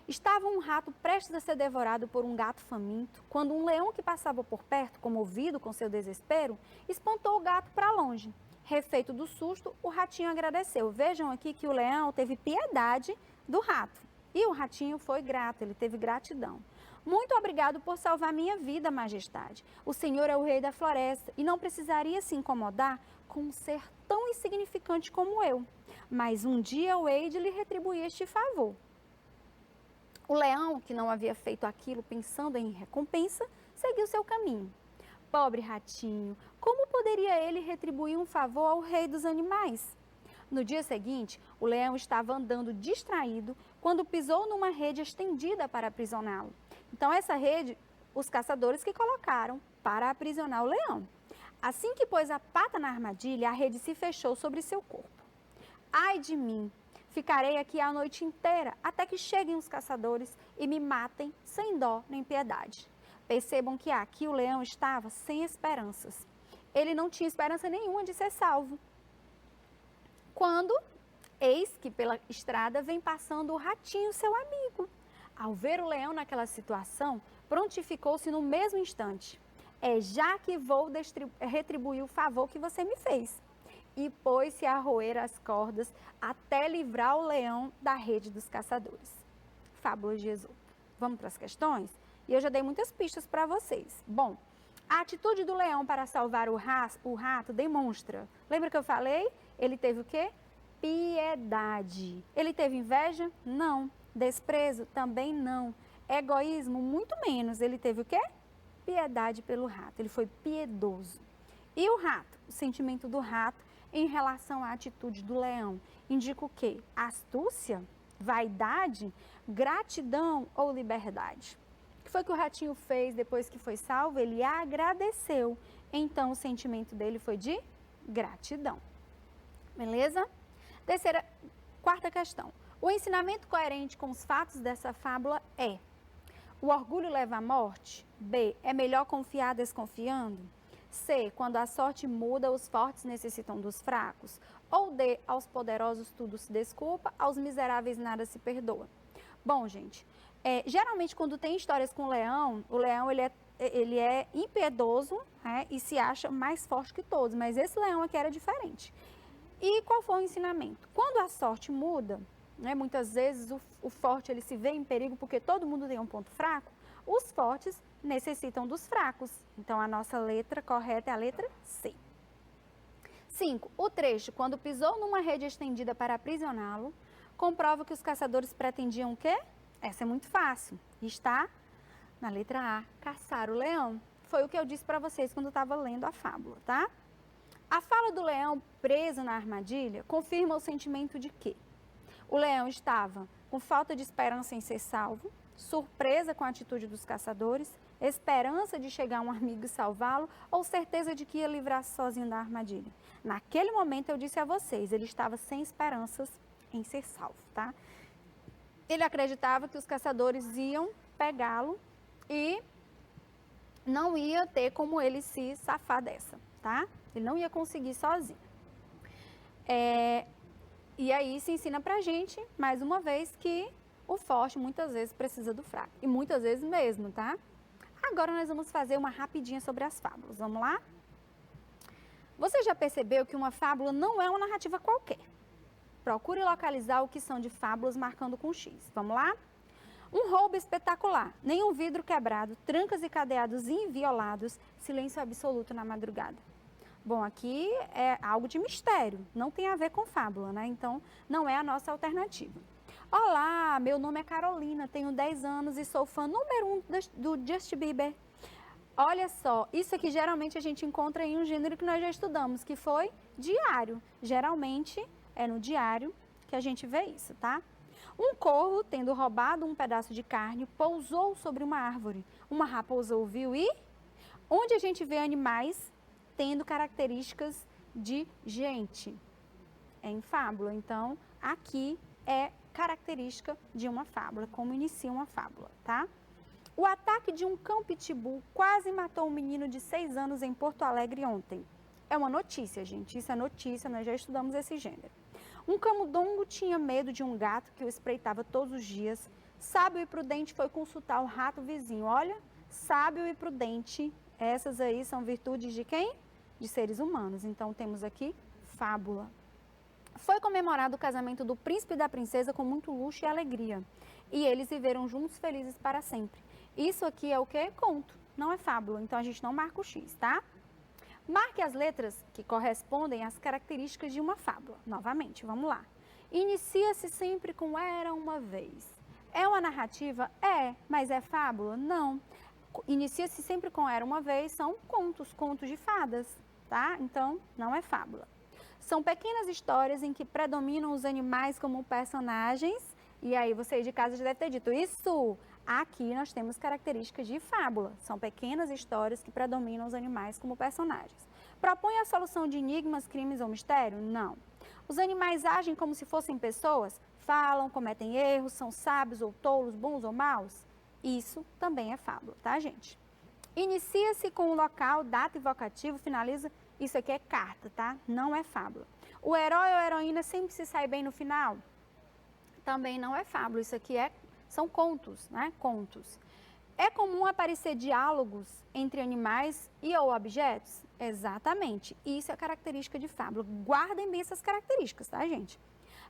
Estava um rato prestes a ser devorado por um gato faminto, quando um leão que passava por perto, comovido com seu desespero, espantou o gato para longe. Refeito do susto, o ratinho agradeceu. Vejam aqui que o leão teve piedade do rato. E o ratinho foi grato, ele teve gratidão. Muito obrigado por salvar minha vida, majestade. O senhor é o rei da floresta e não precisaria se incomodar com um ser tão insignificante como eu. Mas um dia eu hei de lhe retribuir este favor. O leão, que não havia feito aquilo pensando em recompensa, seguiu seu caminho. Pobre ratinho, como poderia ele retribuir um favor ao rei dos animais? No dia seguinte, o leão estava andando distraído quando pisou numa rede estendida para aprisioná-lo. Então, essa rede, os caçadores que colocaram para aprisionar o leão. Assim que pôs a pata na armadilha, a rede se fechou sobre seu corpo. Ai de mim! Ficarei aqui a noite inteira até que cheguem os caçadores e me matem sem dó nem piedade. Percebam que aqui o leão estava sem esperanças. Ele não tinha esperança nenhuma de ser salvo. Quando, eis que pela estrada vem passando o ratinho, seu amigo. Ao ver o leão naquela situação, prontificou-se no mesmo instante. É já que vou retribuir o favor que você me fez. E pôs-se a roer as cordas até livrar o leão da rede dos caçadores. Fábula de Esopo. Vamos para as questões? E eu já dei muitas pistas para vocês. Bom, a atitude do leão para salvar o rato demonstra. Lembra que eu falei? Ele teve o quê? Piedade. Ele teve inveja? Não. Desprezo? Também não. Egoísmo? Muito menos. Ele teve o quê? Piedade pelo rato. Ele foi piedoso. E o rato? O sentimento do rato em relação à atitude do leão indica o quê? Astúcia? Vaidade? Gratidão ou liberdade? O que foi que o ratinho fez depois que foi salvo? Ele agradeceu. Então, o sentimento dele foi de gratidão. Beleza? Quarta questão. O ensinamento coerente com os fatos dessa fábula é: o orgulho leva à morte? B, é melhor confiar desconfiando? C, quando a sorte muda, os fortes necessitam dos fracos? Ou D, aos poderosos tudo se desculpa, aos miseráveis nada se perdoa? Bom, gente, geralmente quando tem histórias com o leão ele é impiedoso, né, e se acha mais forte que todos, mas esse leão aqui era diferente. E qual foi o ensinamento? Quando a sorte muda, né, muitas vezes o forte ele se vê em perigo porque todo mundo tem um ponto fraco, os fortes necessitam dos fracos. Então, a nossa letra correta é a letra C. 5. O trecho, quando pisou numa rede estendida para aprisioná-lo, comprova que os caçadores pretendiam o quê? Essa é muito fácil. Está na letra A, caçar o leão. Foi o que eu disse para vocês quando eu estava lendo a fábula, tá? A fala do leão preso na armadilha confirma o sentimento de que o leão estava com falta de esperança em ser salvo, surpresa com a atitude dos caçadores, esperança de chegar um amigo e salvá-lo ou certeza de que ia livrar-se sozinho da armadilha. Naquele momento eu disse a vocês, ele estava sem esperanças em ser salvo, tá? Ele acreditava que os caçadores iam pegá-lo e não ia ter como ele se safar dessa, tá? Ele não ia conseguir sozinho. E aí se ensina pra gente, mais uma vez, que o forte muitas vezes precisa do fraco. E muitas vezes mesmo, tá? Agora nós vamos fazer uma rapidinha sobre as fábulas. Vamos lá? Você já percebeu que uma fábula não é uma narrativa qualquer? Procure localizar o que são de fábulas marcando com X. Vamos lá? Um roubo espetacular, nenhum vidro quebrado, trancas e cadeados inviolados, silêncio absoluto na madrugada. Bom, aqui é algo de mistério, não tem a ver com fábula, né? Então, não é a nossa alternativa. Olá, meu nome é Carolina, tenho 10 anos e sou fã número 1 do Justin Bieber. Olha só, isso aqui geralmente a gente encontra em um gênero que nós já estudamos, que foi diário. Geralmente é no diário que a gente vê isso, tá? Um corvo, tendo roubado um pedaço de carne, pousou sobre uma árvore. Uma raposa ouviu e... Onde a gente vê animais tendo características de gente? É em fábula. Então, aqui é característica de uma fábula, como inicia uma fábula, tá? O ataque de um cão pitbull quase matou um menino de 6 anos em Porto Alegre ontem. É uma notícia, gente. Isso é notícia, nós já estudamos esse gênero. Um camundongo tinha medo de um gato que o espreitava todos os dias. Sábio e prudente foi consultar o rato vizinho. Olha, sábio e prudente, essas aí são virtudes de quem? De seres humanos. Então, temos aqui fábula. Foi comemorado o casamento do príncipe e da princesa com muito luxo e alegria. E eles viveram juntos felizes para sempre. Isso aqui é o quê? Conto, não é fábula. Então, a gente não marca o X, tá? Marque as letras que correspondem às características de uma fábula. Novamente, vamos lá. Inicia-se sempre com era uma vez. É uma narrativa? É, mas é fábula? Não. Inicia-se sempre com era uma vez, são contos, contos de fadas, tá? Então, não é fábula. São pequenas histórias em que predominam os animais como personagens. E aí, você aí de casa já deve ter dito isso. Aqui nós temos características de fábula. São pequenas histórias que predominam os animais como personagens. Propõe a solução de enigmas, crimes ou mistério? Não. Os animais agem como se fossem pessoas? Falam, cometem erros, são sábios ou tolos, bons ou maus? Isso também é fábula, tá, gente? Inicia-se com o local, data e vocativo, finaliza... Isso aqui é carta, tá? Não é fábula. O herói ou a heroína sempre se sai bem no final? Também não é fábula. Isso aqui são contos, né? Contos. É comum aparecer diálogos entre animais e ou objetos? Exatamente. Isso é característica de fábula. Guardem bem essas características, tá, gente?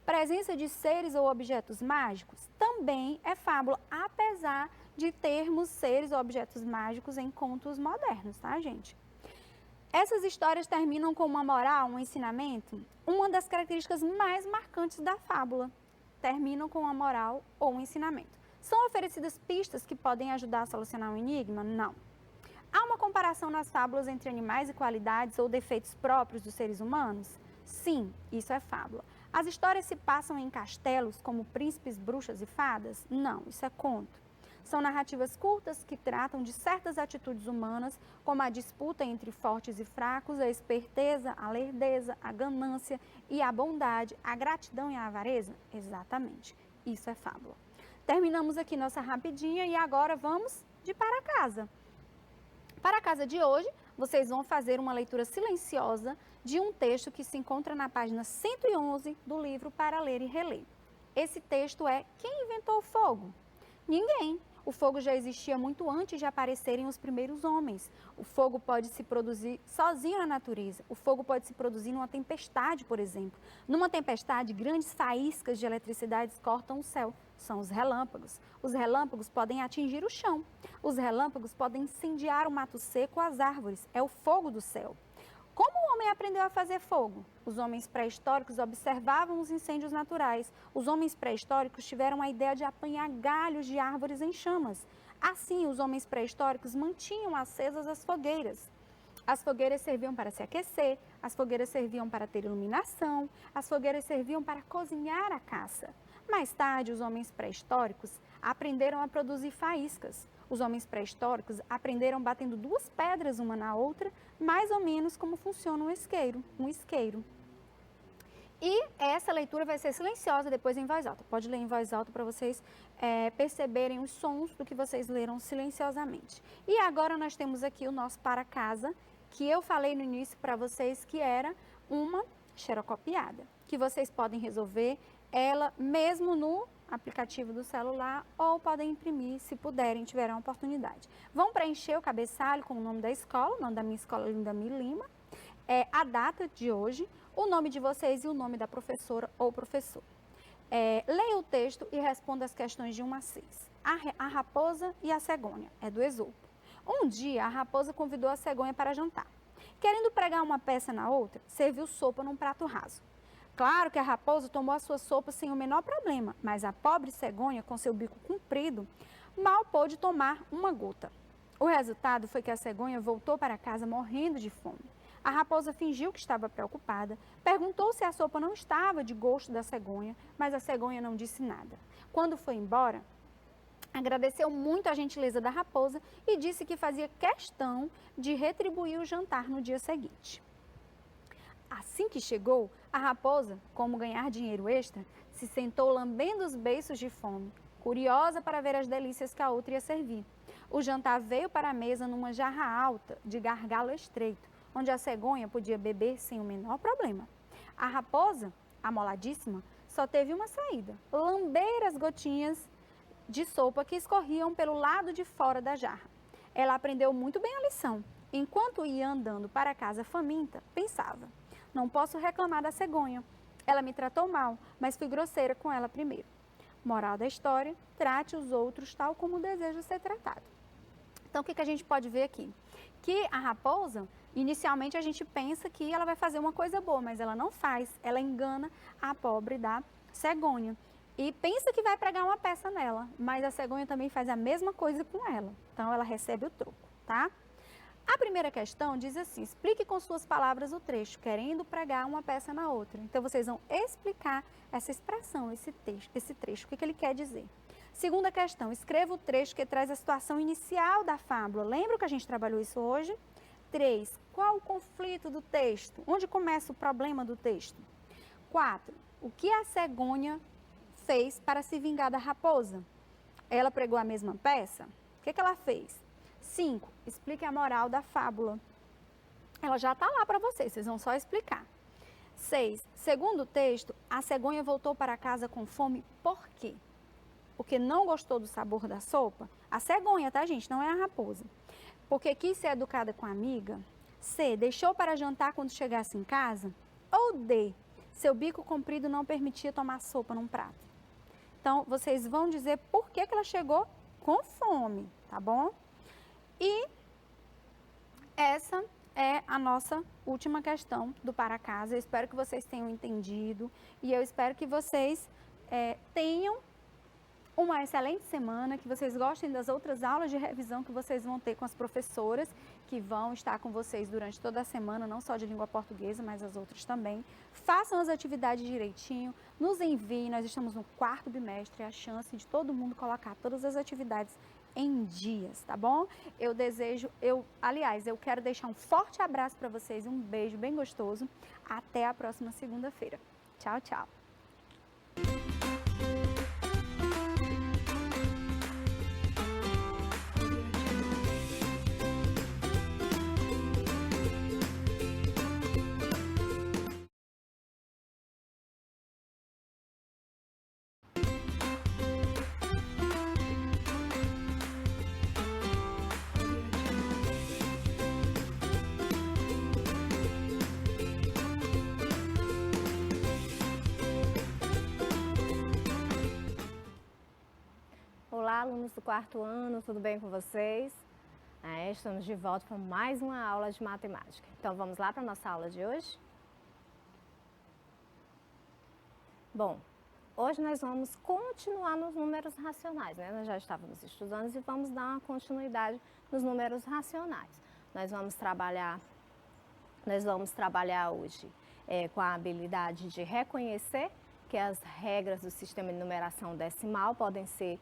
Presença de seres ou objetos mágicos? Também é fábula, apesar de termos seres ou objetos mágicos em contos modernos, tá, gente? Essas histórias terminam com uma moral, um ensinamento? Uma das características mais marcantes da fábula. Terminam com uma moral ou um ensinamento. São oferecidas pistas que podem ajudar a solucionar um enigma? Não. Há uma comparação nas fábulas entre animais e qualidades ou defeitos próprios dos seres humanos? Sim, isso é fábula. As histórias se passam em castelos como príncipes, bruxas e fadas? Não, isso é conto. São narrativas curtas que tratam de certas atitudes humanas, como a disputa entre fortes e fracos, a esperteza, a lerdeza, a ganância e a bondade, a gratidão e a avareza? Exatamente, isso é fábula. Terminamos aqui nossa rapidinha e agora vamos de para casa. Para a casa de hoje, vocês vão fazer uma leitura silenciosa de um texto que se encontra na página 111 do livro Para Ler e Reler. Esse texto é Quem Inventou o Fogo? Ninguém. O fogo já existia muito antes de aparecerem os primeiros homens. O fogo pode se produzir sozinho na natureza. O fogo pode se produzir numa tempestade, por exemplo. Numa tempestade, grandes faíscas de eletricidade cortam o céu. São os relâmpagos. Os relâmpagos podem atingir o chão. Os relâmpagos podem incendiar o mato seco ou as árvores. É o fogo do céu. Como o homem aprendeu a fazer fogo? Os homens pré-históricos observavam os incêndios naturais. Os homens pré-históricos tiveram a ideia de apanhar galhos de árvores em chamas. Assim, os homens pré-históricos mantinham acesas as fogueiras. As fogueiras serviam para se aquecer, as fogueiras serviam para ter iluminação, as fogueiras serviam para cozinhar a caça. Mais tarde, os homens pré-históricos aprenderam a produzir faíscas. Os homens pré-históricos aprenderam batendo duas pedras uma na outra, mais ou menos como funciona um isqueiro. E essa leitura vai ser silenciosa, depois em voz alta. Pode ler em voz alta para vocês perceberem os sons do que vocês leram silenciosamente. E agora nós temos aqui o nosso para casa, que eu falei no início para vocês que era uma xerocopiada, que vocês podem resolver ela mesmo no aplicativo do celular ou podem imprimir se puderem, tiverem a oportunidade. Vão preencher o cabeçalho com o nome da escola, o nome da minha escola Linda Mi Lima, a data de hoje, o nome de vocês e o nome da professora ou professor. Leia o texto e responda as questões de 1 a 6. A raposa e a cegonha, é do Esopo. Um dia, a raposa convidou a cegonha para jantar. Querendo pregar uma peça na outra, serviu sopa num prato raso. Claro que a raposa tomou a sua sopa sem o menor problema, mas a pobre cegonha, com seu bico comprido, mal pôde tomar uma gota. O resultado foi que a cegonha voltou para casa morrendo de fome. A raposa fingiu que estava preocupada, perguntou se a sopa não estava de gosto da cegonha, mas a cegonha não disse nada. Quando foi embora, agradeceu muito a gentileza da raposa e disse que fazia questão de retribuir o jantar no dia seguinte. Assim que chegou, a raposa, como ganhar dinheiro extra, se sentou lambendo os beiços de fome, curiosa para ver as delícias que a outra ia servir. O jantar veio para a mesa numa jarra alta, de gargalo estreito, onde a cegonha podia beber sem o menor problema. A raposa, amoladíssima, só teve uma saída: lamber as gotinhas de sopa que escorriam pelo lado de fora da jarra. Ela aprendeu muito bem a lição. Enquanto ia andando para casa faminta, pensava: não posso reclamar da cegonha. Ela me tratou mal, mas fui grosseira com ela primeiro. Moral da história: trate os outros tal como deseja ser tratado. Então, o que a gente pode ver aqui? Que a raposa, inicialmente a gente pensa que ela vai fazer uma coisa boa, mas ela não faz. Ela engana a pobre da cegonha. E pensa que vai pregar uma peça nela, mas a cegonha também faz a mesma coisa com ela. Então, ela recebe o troco, tá? A primeira questão diz assim: explique com suas palavras o trecho, querendo pregar uma peça na outra. Então, vocês vão explicar essa expressão, esse trecho, o que ele quer dizer. Segunda questão: escreva o trecho que traz a situação inicial da fábula. Lembra que a gente trabalhou isso hoje? 3. Qual o conflito do texto? Onde começa o problema do texto? 4. O que a cegonha fez para se vingar da raposa? Ela pregou a mesma peça? O que ela fez? 5. Explique a moral da fábula. Ela já está lá para vocês vão só explicar. 6. Segundo o texto, a cegonha voltou para casa com fome por quê? Porque não gostou do sabor da sopa? A cegonha, tá, gente? Não é a raposa. Porque quis ser educada com a amiga? C. Deixou para jantar quando chegasse em casa? Ou D. Seu bico comprido não permitia tomar sopa num prato? Então, vocês vão dizer por que ela chegou com fome, tá bom? E essa é a nossa última questão do para casa. Eu espero que vocês tenham entendido e eu espero que vocês tenham uma excelente semana, que vocês gostem das outras aulas de revisão que vocês vão ter com as professoras que vão estar com vocês durante toda a semana, não só de língua portuguesa, mas as outras também. Façam as atividades direitinho, nos enviem, nós estamos no 4º bimestre, é a chance de todo mundo colocar todas as atividades em dias, tá bom? Eu quero deixar um forte abraço para vocês, um beijo bem gostoso. Até a próxima segunda-feira. Tchau, tchau. Olá, alunos do quarto ano, tudo bem com vocês? Estamos de volta para mais uma aula de matemática. Então, vamos lá para a nossa aula de hoje? Bom, hoje nós vamos continuar nos números racionais, né? Nós já estávamos estudando e vamos dar uma continuidade nos números racionais. Nós vamos trabalhar hoje com a habilidade de reconhecer que as regras do sistema de numeração decimal podem ser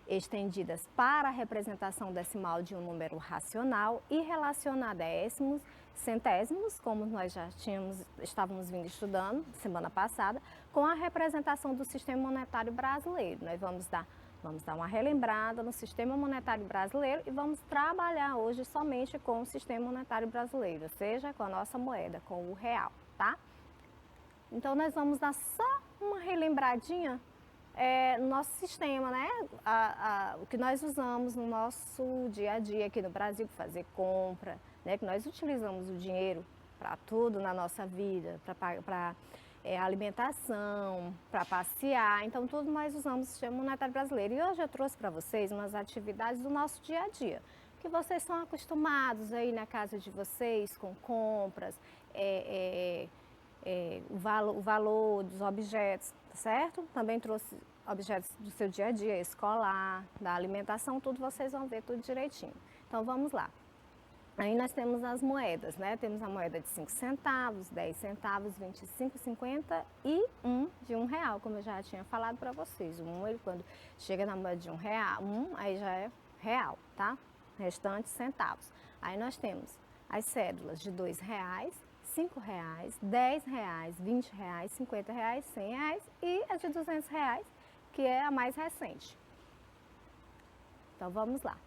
estendidas para a representação decimal de um número racional e relacionar décimos, centésimos, como nós já estávamos vindo estudando semana passada, com a representação do sistema monetário brasileiro. Nós vamos dar uma relembrada no sistema monetário brasileiro e vamos trabalhar hoje somente com o sistema monetário brasileiro, ou seja, com a nossa moeda, com o real, tá? Então, nós vamos dar só uma relembradinha no nosso sistema, né? O que nós usamos no nosso dia a dia aqui no Brasil para fazer compra, né? Que nós utilizamos o dinheiro para tudo na nossa vida, para alimentação, para passear, então tudo nós usamos o sistema monetário brasileiro. E hoje eu trouxe para vocês umas atividades do nosso dia a dia, que vocês são acostumados aí na casa de vocês com compras, o valor dos objetos, certo? Também trouxe objetos do seu dia a dia, escolar, da alimentação, tudo vocês vão ver tudo direitinho. Então vamos lá. Aí nós temos as moedas, né? Temos a moeda de 5 centavos, 10 centavos, 25, 50 e de R$1, como eu já tinha falado para vocês. Ele quando chega na moeda de R$1, aí já é real, tá? Restante centavos. Aí nós temos as cédulas de R$2, R$5, R$10, R$20, R$50, R$100 e a de R$200, que é a mais recente. Então vamos lá.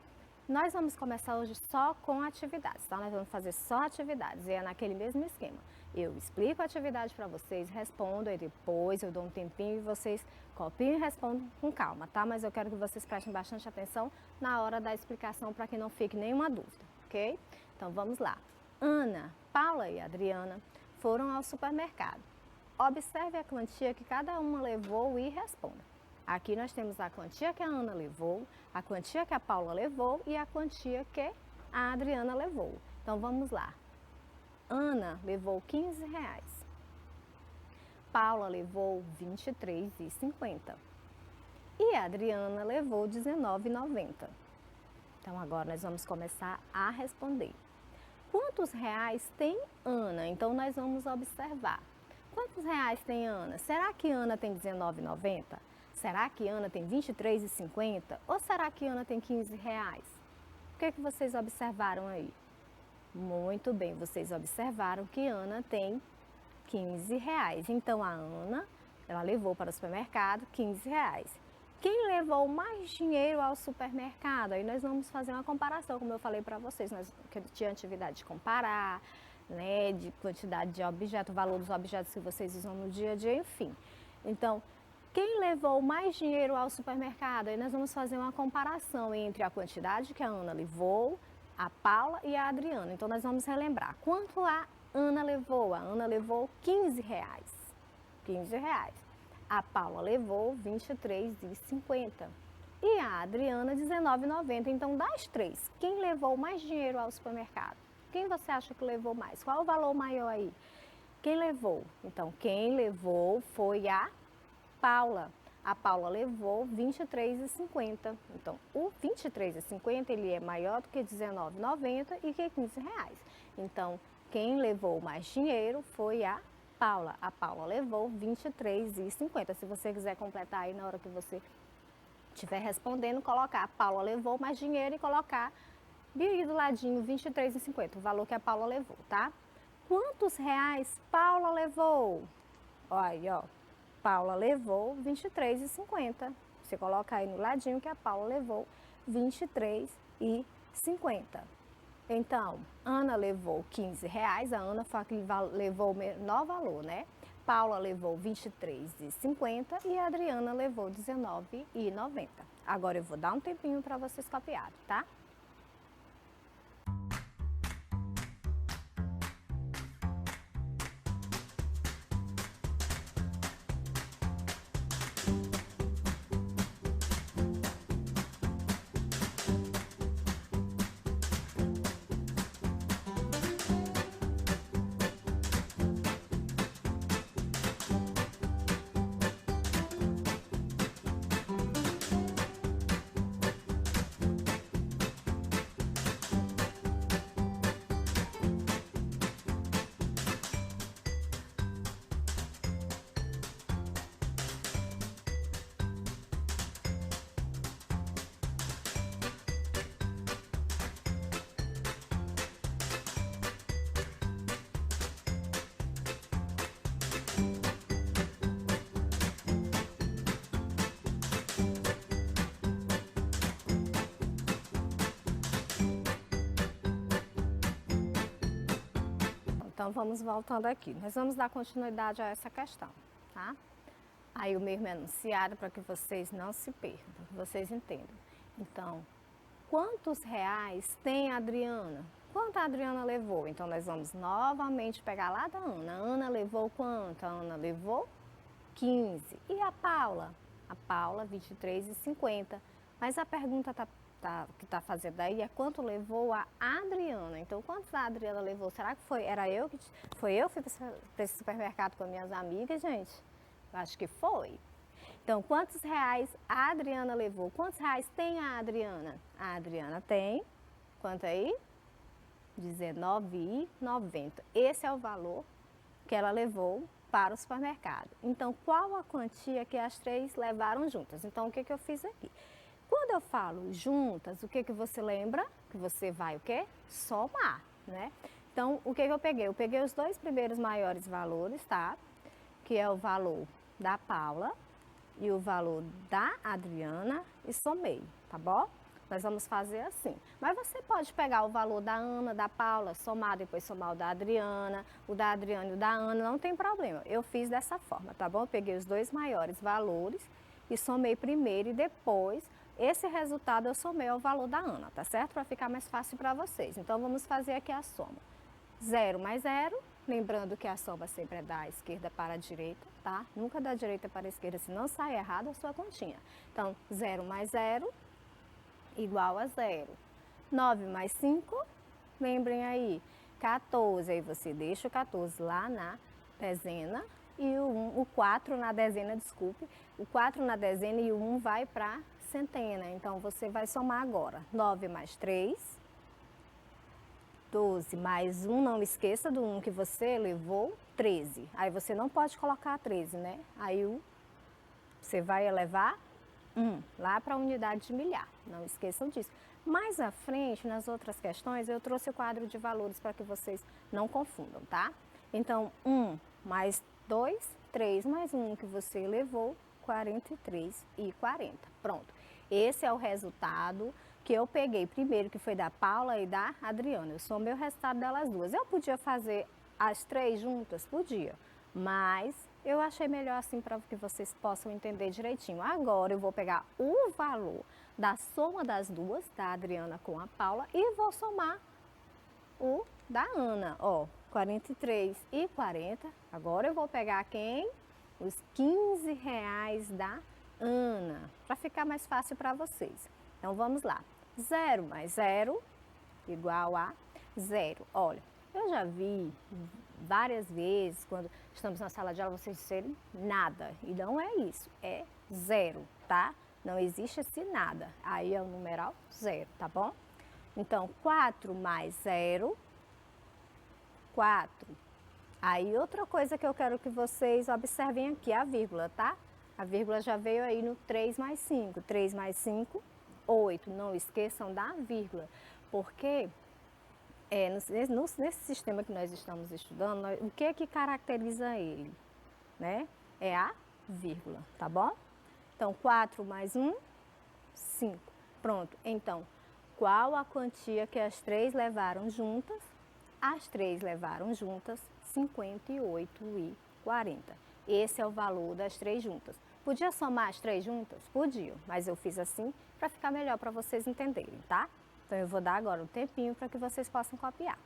Nós vamos começar hoje só com atividades, tá? Nós vamos fazer só atividades e é naquele mesmo esquema. Eu explico a atividade para vocês, respondo e depois eu dou um tempinho e vocês copiam e respondem com calma, tá? Mas eu quero que vocês prestem bastante atenção na hora da explicação para que não fique nenhuma dúvida, ok? Então vamos lá. Ana, Paula e Adriana foram ao supermercado. Observe a quantia que cada uma levou e responda. Aqui nós temos a quantia que a Ana levou, a quantia que a Paula levou e a quantia que a Adriana levou. Então vamos lá. Ana levou R$15. Paula levou R$23,50. E a Adriana levou R$19,90. Então agora nós vamos começar a responder. Quantos reais tem Ana? Então nós vamos observar. Quantos reais tem Ana? Será que Ana tem R$19,90? Será que Ana tem R$23,50? Ou será que Ana tem R$15? O que vocês observaram aí? Muito bem, vocês observaram que Ana tem R$15. Então a Ana, ela levou para o supermercado R$15. Quem levou mais dinheiro ao supermercado? Aí nós vamos fazer uma comparação, como eu falei para vocês, que tinha atividade de comparar, né, de quantidade de objeto, o valor dos objetos que vocês usam no dia a dia, enfim. Então, quem levou mais dinheiro ao supermercado? Aí nós vamos fazer uma comparação entre a quantidade que a Ana levou, a Paula e a Adriana. Então nós vamos relembrar. Quanto a Ana levou? A Ana levou R$15. R$15. A Paula levou R$23,50. E a Adriana R$19,90. Então das três, quem levou mais dinheiro ao supermercado? Quem você acha que levou mais? Qual o valor maior aí? Quem levou? Então quem levou foi a Paula. A Paula levou R$23,50. Então, o R$23,50 ele é maior do que R$19,90 e que R$15. Então, quem levou mais dinheiro foi a Paula. A Paula levou R$23,50. Se você quiser completar aí na hora que você estiver respondendo, colocar a Paula levou mais dinheiro e colocar bem do ladinho R$23,50, o valor que a Paula levou, tá? Quantos reais Paula levou? Olha aí, ó. Paula levou R$23,50. Você coloca aí no ladinho que a Paula levou R$23,50. Então, Ana levou R$15, a Ana foi a que levou o menor valor, né? Paula levou R$23,50 e a Adriana levou R$19,90. Agora eu vou dar um tempinho para vocês copiarem, tá? Então, vamos voltando aqui. Nós vamos dar continuidade a essa questão, tá? Aí o mesmo enunciado para que vocês não se percam, para que vocês entendam. Então, quantos reais tem a Adriana? Quanto a Adriana levou? Então, nós vamos novamente pegar lá da Ana. A Ana levou quanto? A Ana levou 15. E a Paula? A Paula, 23,50. Mas a pergunta que está fazendo aí é quanto levou a Adriana. Então, quantos a Adriana levou? Será que foi? Foi eu que fui para esse supermercado com as minhas amigas, gente? Eu acho que foi. Então, quantos reais a Adriana levou? Quantos reais tem a Adriana? A Adriana tem, quanto aí? R$19,90. Esse é o valor que ela levou para o supermercado. Então, qual a quantia que as três levaram juntas? Então, o que eu fiz aqui? Quando eu falo juntas, o que você lembra? Que você vai o quê? Somar, né? Então, o que eu peguei? Eu peguei os dois primeiros maiores valores, tá? Que é o valor da Paula e o valor da Adriana e somei, tá bom? Nós vamos fazer assim. Mas você pode pegar o valor da Ana, da Paula, somar, depois somar o da Adriana e o da Ana, não tem problema. Eu fiz dessa forma, tá bom? Eu peguei os dois maiores valores e somei primeiro e depois esse resultado eu somei ao valor da Ana, tá certo? Para ficar mais fácil para vocês. Então, vamos fazer aqui a soma. 0 mais 0, lembrando que a soma sempre é da esquerda para a direita, tá? Nunca da direita para a esquerda, senão sai errado a sua continha. Então, 0 mais 0 igual a 0. 9 mais 5, lembrem aí, 14. Aí você deixa o 14 lá na dezena e o 4 na dezena, desculpe. O 4 na dezena e o 1 vai para centena. Então, você vai somar agora. 9 mais 3, 12 mais 1, não esqueça do 1 que você levou, 13. Aí você não pode colocar 13, né? Aí você vai elevar 1 lá para a unidade de milhar. Não esqueçam disso. Mais à frente, nas outras questões, eu trouxe o quadro de valores para que vocês não confundam, tá? Então, 1 mais 2, 3 mais 1 que você levou, 43,40. Pronto. Esse é o resultado que eu peguei primeiro, que foi da Paula e da Adriana. Eu somei o resultado delas duas. Eu podia fazer as três juntas? Podia. Mas eu achei melhor assim para que vocês possam entender direitinho. Agora eu vou pegar o valor da soma das duas, da Adriana com a Paula, e vou somar o da Ana. Ó, 43,40. Agora eu vou pegar quem? Os 15 reais da Ana, para ficar mais fácil para vocês. Então vamos lá. 0 mais 0 igual a 0. Olha, eu já vi várias vezes, quando estamos na sala de aula, vocês disserem nada. E não é isso, é 0, tá? Não existe esse nada. Aí é o numeral 0, tá bom? Então, 4 mais 0, 4. Aí, outra coisa que eu quero que vocês observem aqui, a vírgula, tá? A vírgula já veio aí no 3 mais 5. 3 mais 5, 8. Não esqueçam da vírgula, porque nesse sistema que nós estamos estudando, o que é que caracteriza ele? Né? É a vírgula, tá bom? Então, 4 mais 1, 5. Pronto. Então, qual a quantia que as três levaram juntas? As três levaram juntas 58,40. Esse é o valor das três juntas. Podia somar as três juntas? Podia, mas eu fiz assim para ficar melhor para vocês entenderem, tá? Então eu vou dar agora um tempinho para que vocês possam copiar.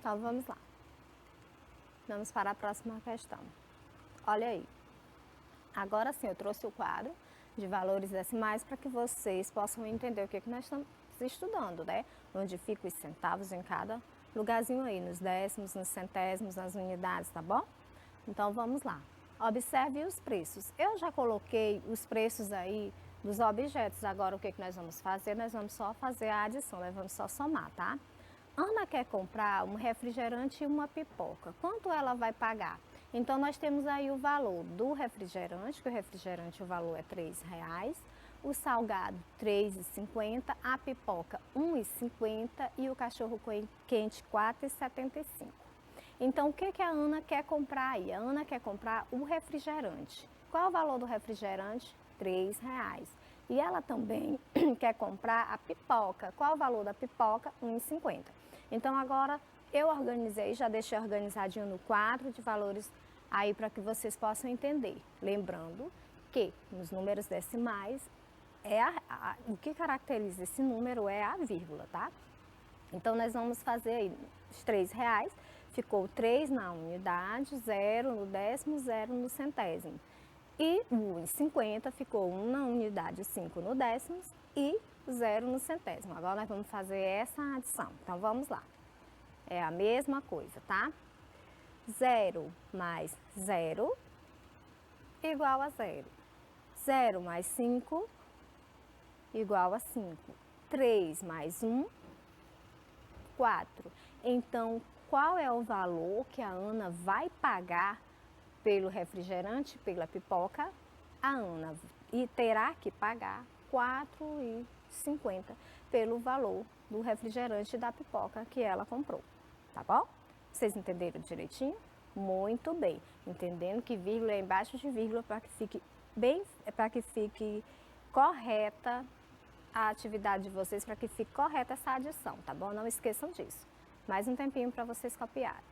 Então, vamos lá. Vamos para a próxima questão. Olha aí. Agora sim, eu trouxe o quadro de valores decimais para que vocês possam entender o que nós estamos estudando, né? Onde ficam os centavos em cada lugarzinho aí, nos décimos, nos centésimos, nas unidades, tá bom? Então vamos lá. Observe os preços. Eu já coloquei os preços aí dos objetos. Agora o que nós vamos fazer? Nós vamos só fazer a adição, nós vamos só somar, tá? Ana quer comprar um refrigerante e uma pipoca. Quanto ela vai pagar? Então nós temos aí o valor do refrigerante, que o refrigerante o valor é R$3, o salgado R$3,50, a pipoca R$1,50 e o cachorro quente R$4,75. Então, o que a Ana quer comprar aí? A Ana quer comprar o refrigerante. Qual é o valor do refrigerante? R$3. E ela também quer comprar a pipoca. Qual é o valor da pipoca? R$1,50. Então, agora eu organizei, já deixei organizadinho no quadro de valores aí para que vocês possam entender. Lembrando que nos números decimais, o que caracteriza esse número é a vírgula, tá? Então, nós vamos fazer aí os R$3. Ficou 3 na unidade, 0 no décimo, 0 no centésimo. E o 1,50 ficou 1 na unidade, 5 no décimo e 0 no centésimo. Agora nós vamos fazer essa adição. Então vamos lá. É a mesma coisa, tá? 0 mais 0 igual a 0. 0 mais 5 igual a 5. 3 mais 1, 4. Então, qual é o valor que a Ana vai pagar pelo refrigerante, pela pipoca? A Ana terá que pagar R$4,50 pelo valor do refrigerante e da pipoca que ela comprou, tá bom? Vocês entenderam direitinho? Muito bem. Entendendo que vírgula é embaixo de vírgula para que fique correta a atividade de vocês, para que fique correta essa adição, tá bom? Não esqueçam disso. Mais um tempinho para vocês copiarem.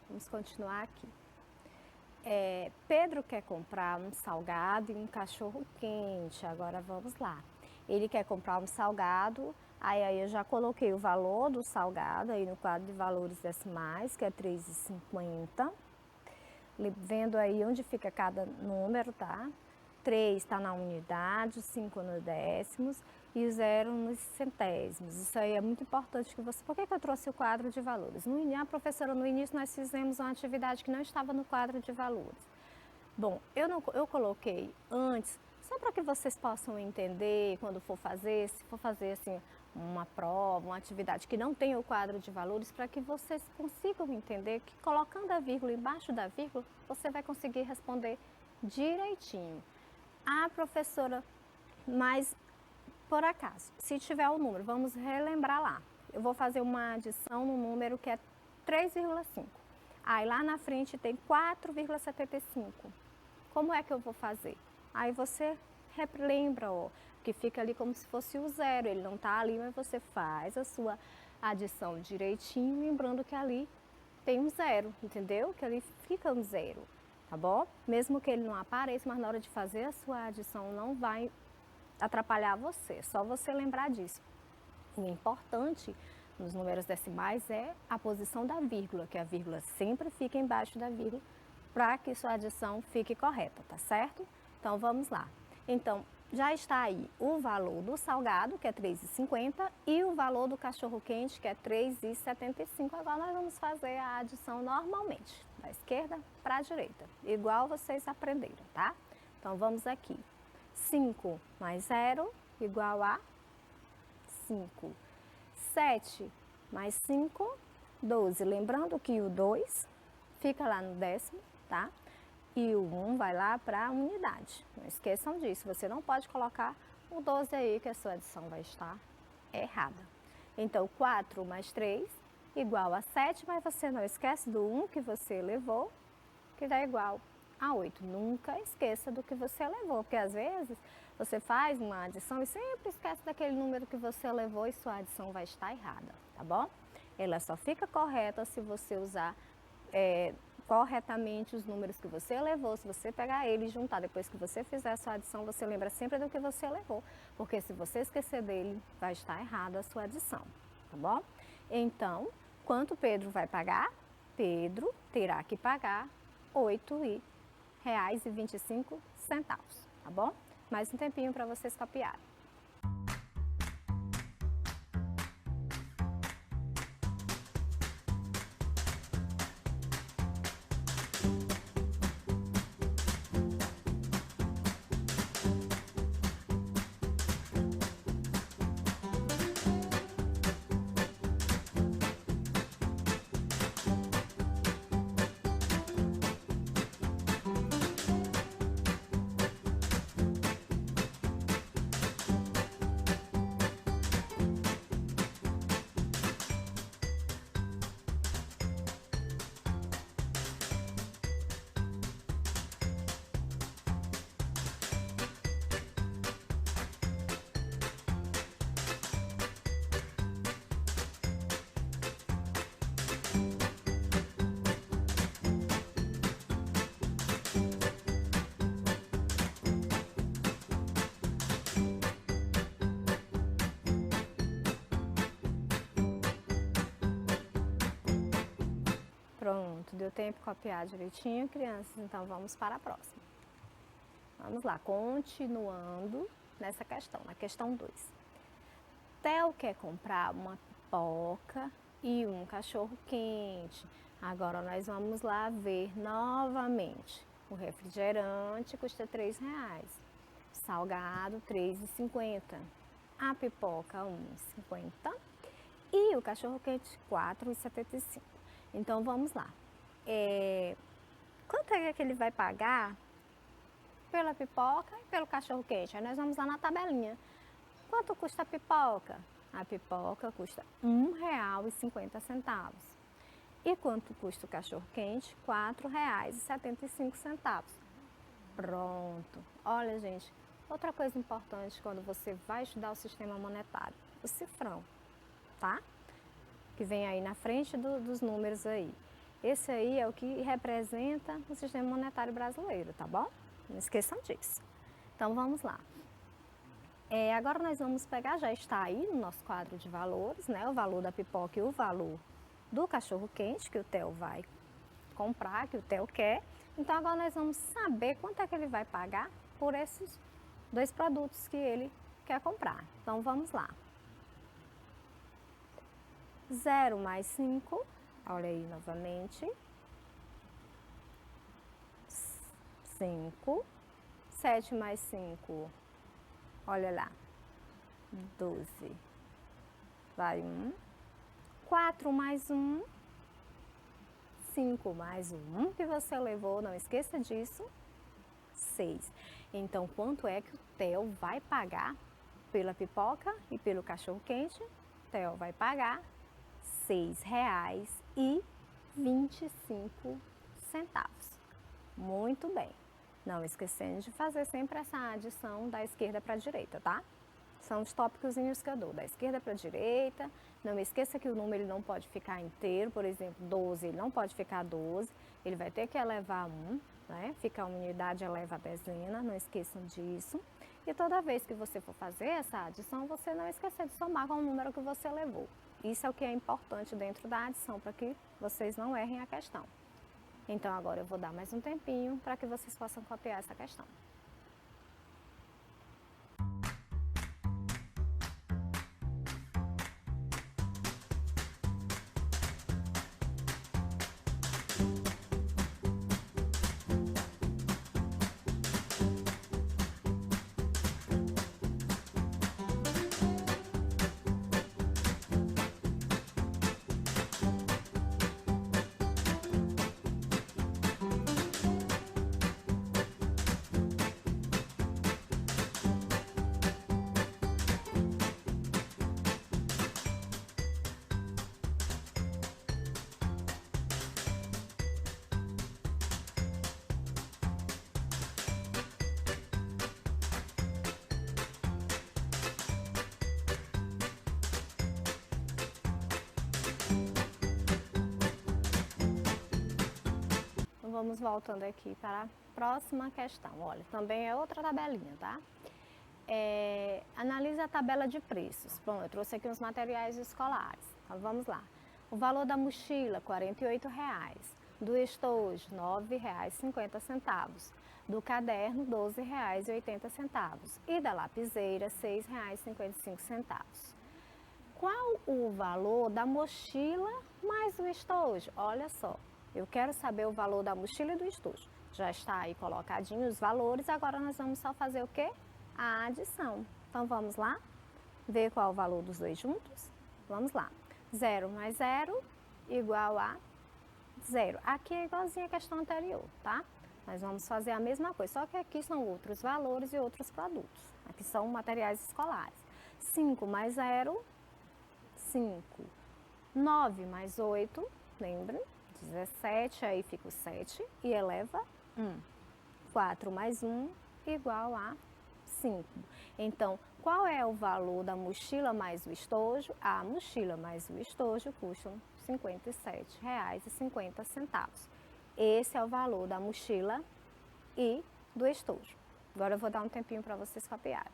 Vamos continuar aqui. Pedro quer comprar um salgado e um cachorro quente. Agora vamos lá. Ele quer comprar um salgado, aí eu já coloquei o valor do salgado aí no quadro de valores decimais, que é R$3,50. Vendo aí onde fica cada número, tá? 3 está na unidade, 5 no décimos e o 0 nos centésimos. Isso aí é muito importante que você... Por que eu trouxe o quadro de valores? A professora, no início, nós fizemos uma atividade que não estava no quadro de valores. Bom, eu coloquei antes, só para que vocês possam entender quando for fazer, se for fazer assim, uma prova, uma atividade que não tem o quadro de valores, para que vocês consigam entender que colocando a vírgula embaixo da vírgula, você vai conseguir responder direitinho. Ah, professora, mas por acaso, se tiver o número, vamos relembrar lá. Eu vou fazer uma adição no número que é 3,5. Aí lá na frente tem 4,75. Como é que eu vou fazer? Aí você lembra, ó, que fica ali como se fosse o 0. Ele não está ali, mas você faz a sua adição direitinho, lembrando que ali tem um 0, entendeu? Que ali fica um 0. Tá bom? Mesmo que ele não apareça, mas na hora de fazer a sua adição não vai atrapalhar você, só você lembrar disso. O importante nos números decimais é a posição da vírgula, que a vírgula sempre fica embaixo da vírgula para que sua adição fique correta, tá certo? Então vamos lá. Então já está aí o valor do salgado, que é R$ 3,50, e o valor do cachorro-quente, que é R$ 3,75. Agora nós vamos fazer a adição normalmente, da esquerda para a direita, igual vocês aprenderam, tá? Então vamos aqui. 5 mais 0 igual a 5. 7 mais 5, 12. Lembrando que o 2 fica lá no décimo, tá? E o 1 vai lá para a unidade. Não esqueçam disso. Você não pode colocar o 12 aí, que a sua adição vai estar errada. Então, 4 mais 3 igual a 7, mas você não esquece do 1 que você levou, que dá igual a 8. Nunca esqueça do que você levou, porque às vezes você faz uma adição e sempre esquece daquele número que você levou e sua adição vai estar errada, tá bom? Ela só fica correta se você usar corretamente os números que você levou. Se você pegar ele e juntar depois que você fizer a sua adição, você lembra sempre do que você levou, porque se você esquecer dele, vai estar errada a sua adição, tá bom? Então, quanto Pedro vai pagar? Pedro terá que pagar R$ 8,25, tá bom? Mais um tempinho para vocês copiarem. Pronto, deu tempo de copiar direitinho, crianças, então vamos para a próxima. Vamos lá, continuando nessa questão, na questão 2. Theo quer comprar uma pipoca e um cachorro quente. Agora nós vamos lá ver novamente. O refrigerante custa R$ 3,00, salgado R$ 3,50, a pipoca R$ 1,50 e o cachorro quente R$ 4,75. Então vamos lá. Quanto é que ele vai pagar pela pipoca e pelo cachorro quente? Aí nós vamos lá na tabelinha. Quanto custa a pipoca? A pipoca custa R$ 1,50. E quanto custa o cachorro quente? R$ 4,75. Pronto. Olha, gente, outra coisa importante quando você vai estudar o sistema monetário, o cifrão, tá? Que vem aí na frente dos números aí. Esse aí é o que representa o sistema monetário brasileiro, tá bom? Não esqueçam disso. Então vamos lá. Agora nós vamos pegar, já está aí no nosso quadro de valores, né? O valor da pipoca e o valor do cachorro quente que o Theo vai comprar, que o Theo quer. Então agora nós vamos saber quanto é que ele vai pagar por esses dois produtos que ele quer comprar. Então vamos lá. 0 mais 5, olha aí novamente, 5, 7 mais 5, olha lá, 12, vai 1, 4 mais 1, 5 mais 1 que você levou, não esqueça disso, 6. Então, quanto é que o Theo vai pagar pela pipoca e pelo cachorro quente? O Theo vai pagar R$ 6,25. Muito bem. Não esquecendo de fazer sempre essa adição da esquerda para a direita, tá? São os tópicozinhos que eu dou, da esquerda para a direita. Não esqueça que o número ele não pode ficar inteiro, por exemplo, 12, ele não pode ficar 12, ele vai ter que elevar 1, né? Fica a unidade, eleva a dezena, não esqueçam disso. E toda vez que você for fazer essa adição, você não esquecer de somar com o número que você levou. Isso é o que é importante dentro da adição, para que vocês não errem a questão. Então agora eu vou dar mais um tempinho para que vocês possam copiar essa questão. Vamos voltando aqui para a próxima questão. Olha, também é outra tabelinha, tá? Analise a tabela de preços. Bom, eu trouxe aqui os materiais escolares. Então, vamos lá. O valor da mochila, R$ 48,00. Do estojo, R$ 9,50. Do caderno, R$ 12,80. E da lapiseira, R$ 6,55. Qual o valor da mochila mais o estojo? Olha só. Eu quero saber o valor da mochila e do estojo. Já está aí colocadinho os valores, agora nós vamos só fazer o quê? A adição. Então vamos lá? Ver qual é o valor dos dois juntos? Vamos lá. 0 mais 0 igual a 0. Aqui é igualzinho a questão anterior, tá? Nós vamos fazer a mesma coisa, só que aqui são outros valores e outros produtos. Aqui são materiais escolares. 5 mais 0, 5. 9 mais 8, lembrem? 17, aí fica o 7 e eleva 1. 4 mais 1 igual a 5. Então, qual é o valor da mochila mais o estojo? A mochila mais o estojo custam R$ 57,50. Esse é o valor da mochila e do estojo. Agora eu vou dar um tempinho para vocês copiarem.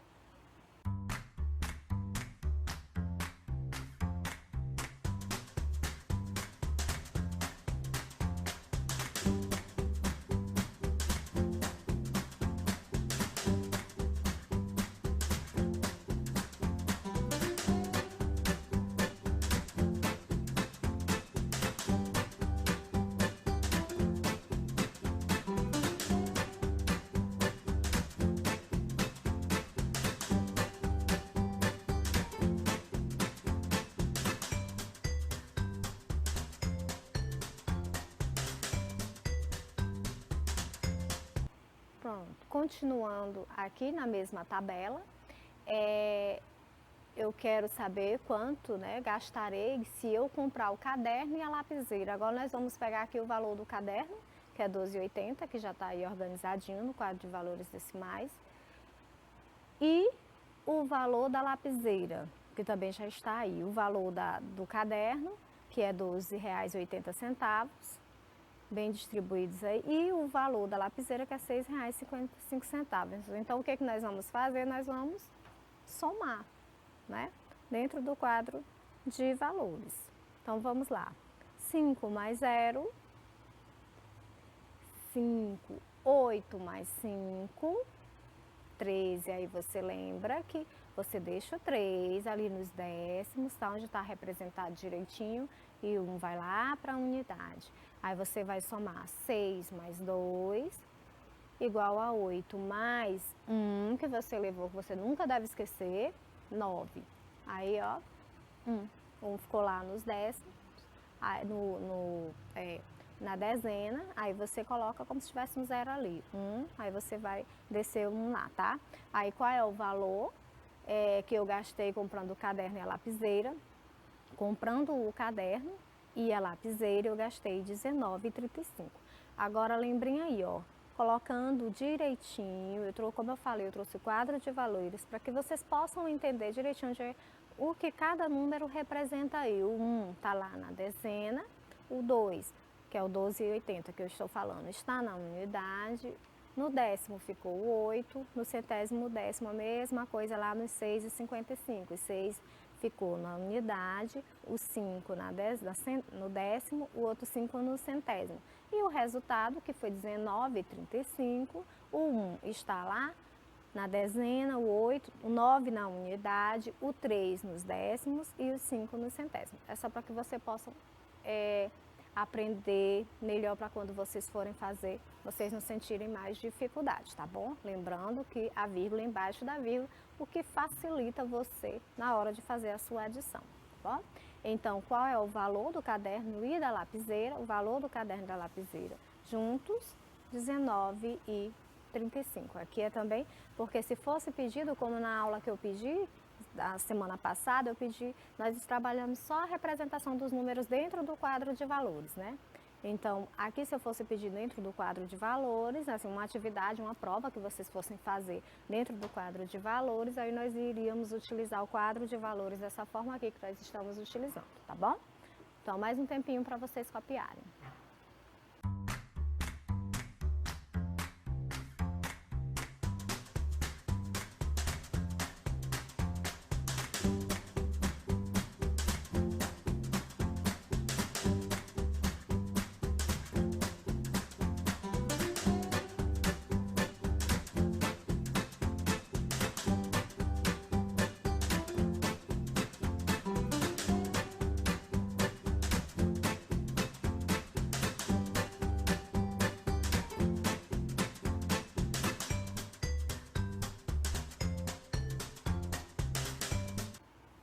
Pronto, continuando aqui na mesma tabela, eu quero saber quanto, né, gastarei se eu comprar o caderno e a lapiseira. Agora nós vamos pegar aqui o valor do caderno, que é R$ 12,80, que já está aí organizadinho no quadro de valores decimais. E o valor da lapiseira, que também já está aí. O valor do caderno, que é R$ 12,80, bem distribuídos aí, e o valor da lapiseira, que é R$ 6,55. Então, o que nós vamos fazer? Nós vamos somar, né? Dentro do quadro de valores. Então, vamos lá. 5 mais 0, 5, 8 mais 5, 13. Aí você lembra que você deixa o 3 ali nos décimos, tá? Onde está representado direitinho, e 1 vai lá para a unidade. Aí você vai somar 6 mais 2, igual a 8 mais 1, que você levou, que você nunca deve esquecer, 9. Aí, ó, 1 ficou lá nos décimos, aí na dezena, aí você coloca como se tivesse um 0 ali. 1, aí você vai descer 1 lá, tá? Aí qual é o valor que eu gastei comprando o caderno e a lapiseira? Comprando o caderno e a lapiseira eu gastei R$19,35. Agora lembrem aí, ó, colocando direitinho, como eu falei, eu trouxe o quadro de valores para que vocês possam entender direitinho o que cada número representa aí. O 1 está lá na dezena, o 2, que é o 12,80 que eu estou falando, está na unidade. No décimo ficou o 8, no centésimo décimo a mesma coisa lá nos 6,55. Os 6 ficou na unidade, o 5 no décimo, o outro 5 no centésimo. E o resultado, que foi 19,35, o 1 está lá na dezena, o 9 na unidade, o 3 nos décimos e o 5 no centésimo. É só para que você possa aprender melhor para quando vocês forem fazer, vocês não sentirem mais dificuldade, tá bom? Lembrando que a vírgula embaixo da vírgula, o que facilita você na hora de fazer a sua adição, tá bom? Então, qual é o valor do caderno e da lapiseira? O valor do caderno e da lapiseira juntos, 19,35. Aqui é também, porque se fosse pedido, como na aula que eu pedi, da semana passada, nós trabalhamos só a representação dos números dentro do quadro de valores, né? Então, aqui se eu fosse pedir dentro do quadro de valores, assim, uma atividade, uma prova que vocês fossem fazer dentro do quadro de valores, aí nós iríamos utilizar o quadro de valores dessa forma aqui que nós estamos utilizando, tá bom? Então, mais um tempinho para vocês copiarem.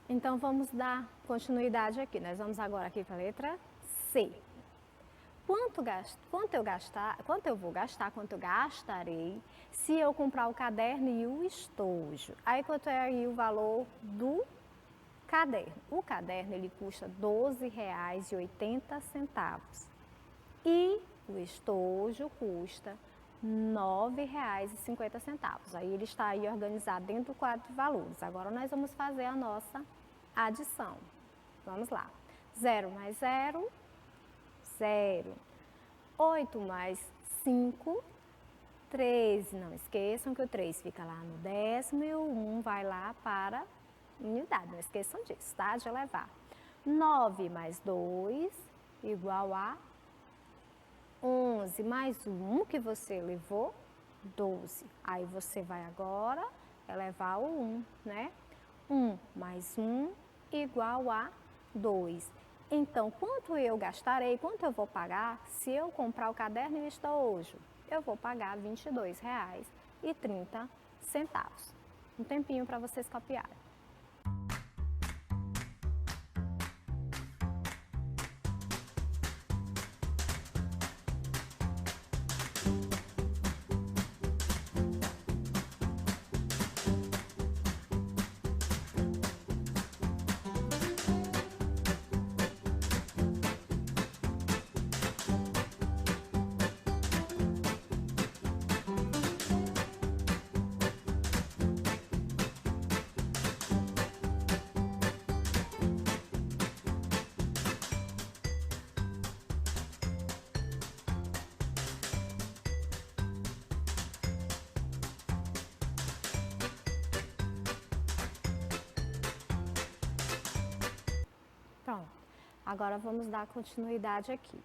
Então, vamos dar continuidade aqui. Nós vamos agora aqui para a letra C. Quanto eu gastarei se eu comprar o caderno e o estojo? Aí, quanto é aí o valor do caderno? O caderno, ele custa R$ 12,80 e o estojo custa R$ 9,50. Aí ele está aí organizado dentro do quadro de valores. Agora nós vamos fazer a nossa adição. Vamos lá. 0 mais 0, 0. 8 mais 5, 13. Não esqueçam que o 3 fica lá no décimo e o 1 vai lá para unidade. Não esqueçam disso, tá? De levar. 9 mais 2 igual a 11 mais 1 que você levou, 12. Aí você vai agora elevar o 1, né? 1 mais 1 igual a 2. Então, quanto eu gastarei, quanto eu vou pagar se eu comprar o caderno e o estojo? Eu vou pagar R$ 22,30. Um tempinho para vocês copiarem. Pronto, agora vamos dar continuidade aqui.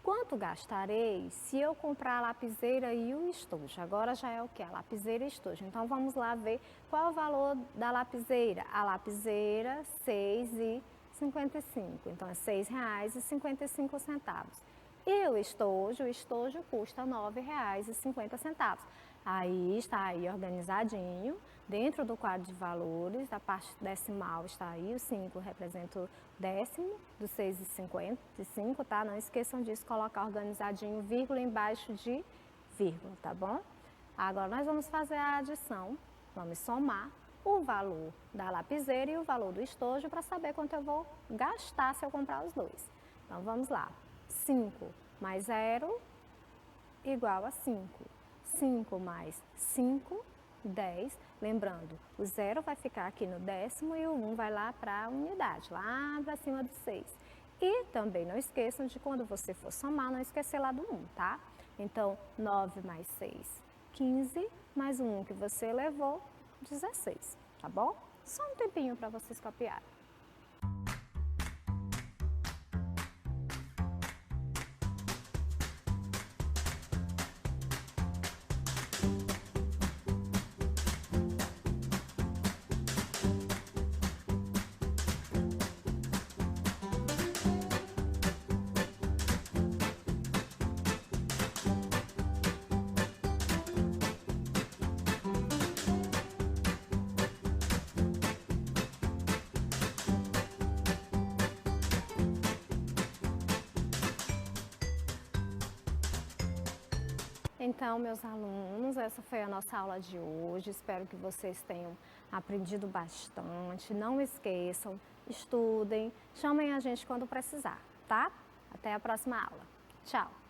Quanto gastarei se eu comprar a lapiseira e o estojo? Agora já é o que? A lapiseira e estojo. Então vamos lá ver qual é o valor da lapiseira. A lapiseira, R$ 6,55. Então é R$ 6,55. E o estojo custa R$ 9,50. Aí está aí organizadinho, dentro do quadro de valores, a parte decimal está aí, o 5 representa o décimo do 6,55, tá? Não esqueçam disso, colocar organizadinho, vírgula embaixo de vírgula, tá bom? Agora nós vamos fazer a adição, vamos somar o valor da lapiseira e o valor do estojo para saber quanto eu vou gastar se eu comprar os dois. Então vamos lá, 5 mais 0 igual a 5. 5 mais 5, 10. Lembrando, o 0 vai ficar aqui no décimo e o 1 vai lá para a unidade, lá para cima do 6. E também não esqueçam de quando você for somar, não esquecer lá do 1, tá? Então, 9 mais 6, 15, mais o 1 que você levou, 16, tá bom? Só um tempinho para vocês copiarem. Então, meus alunos, essa foi a nossa aula de hoje. Espero que vocês tenham aprendido bastante. Não esqueçam, estudem, chamem a gente quando precisar, tá? Até a próxima aula. Tchau!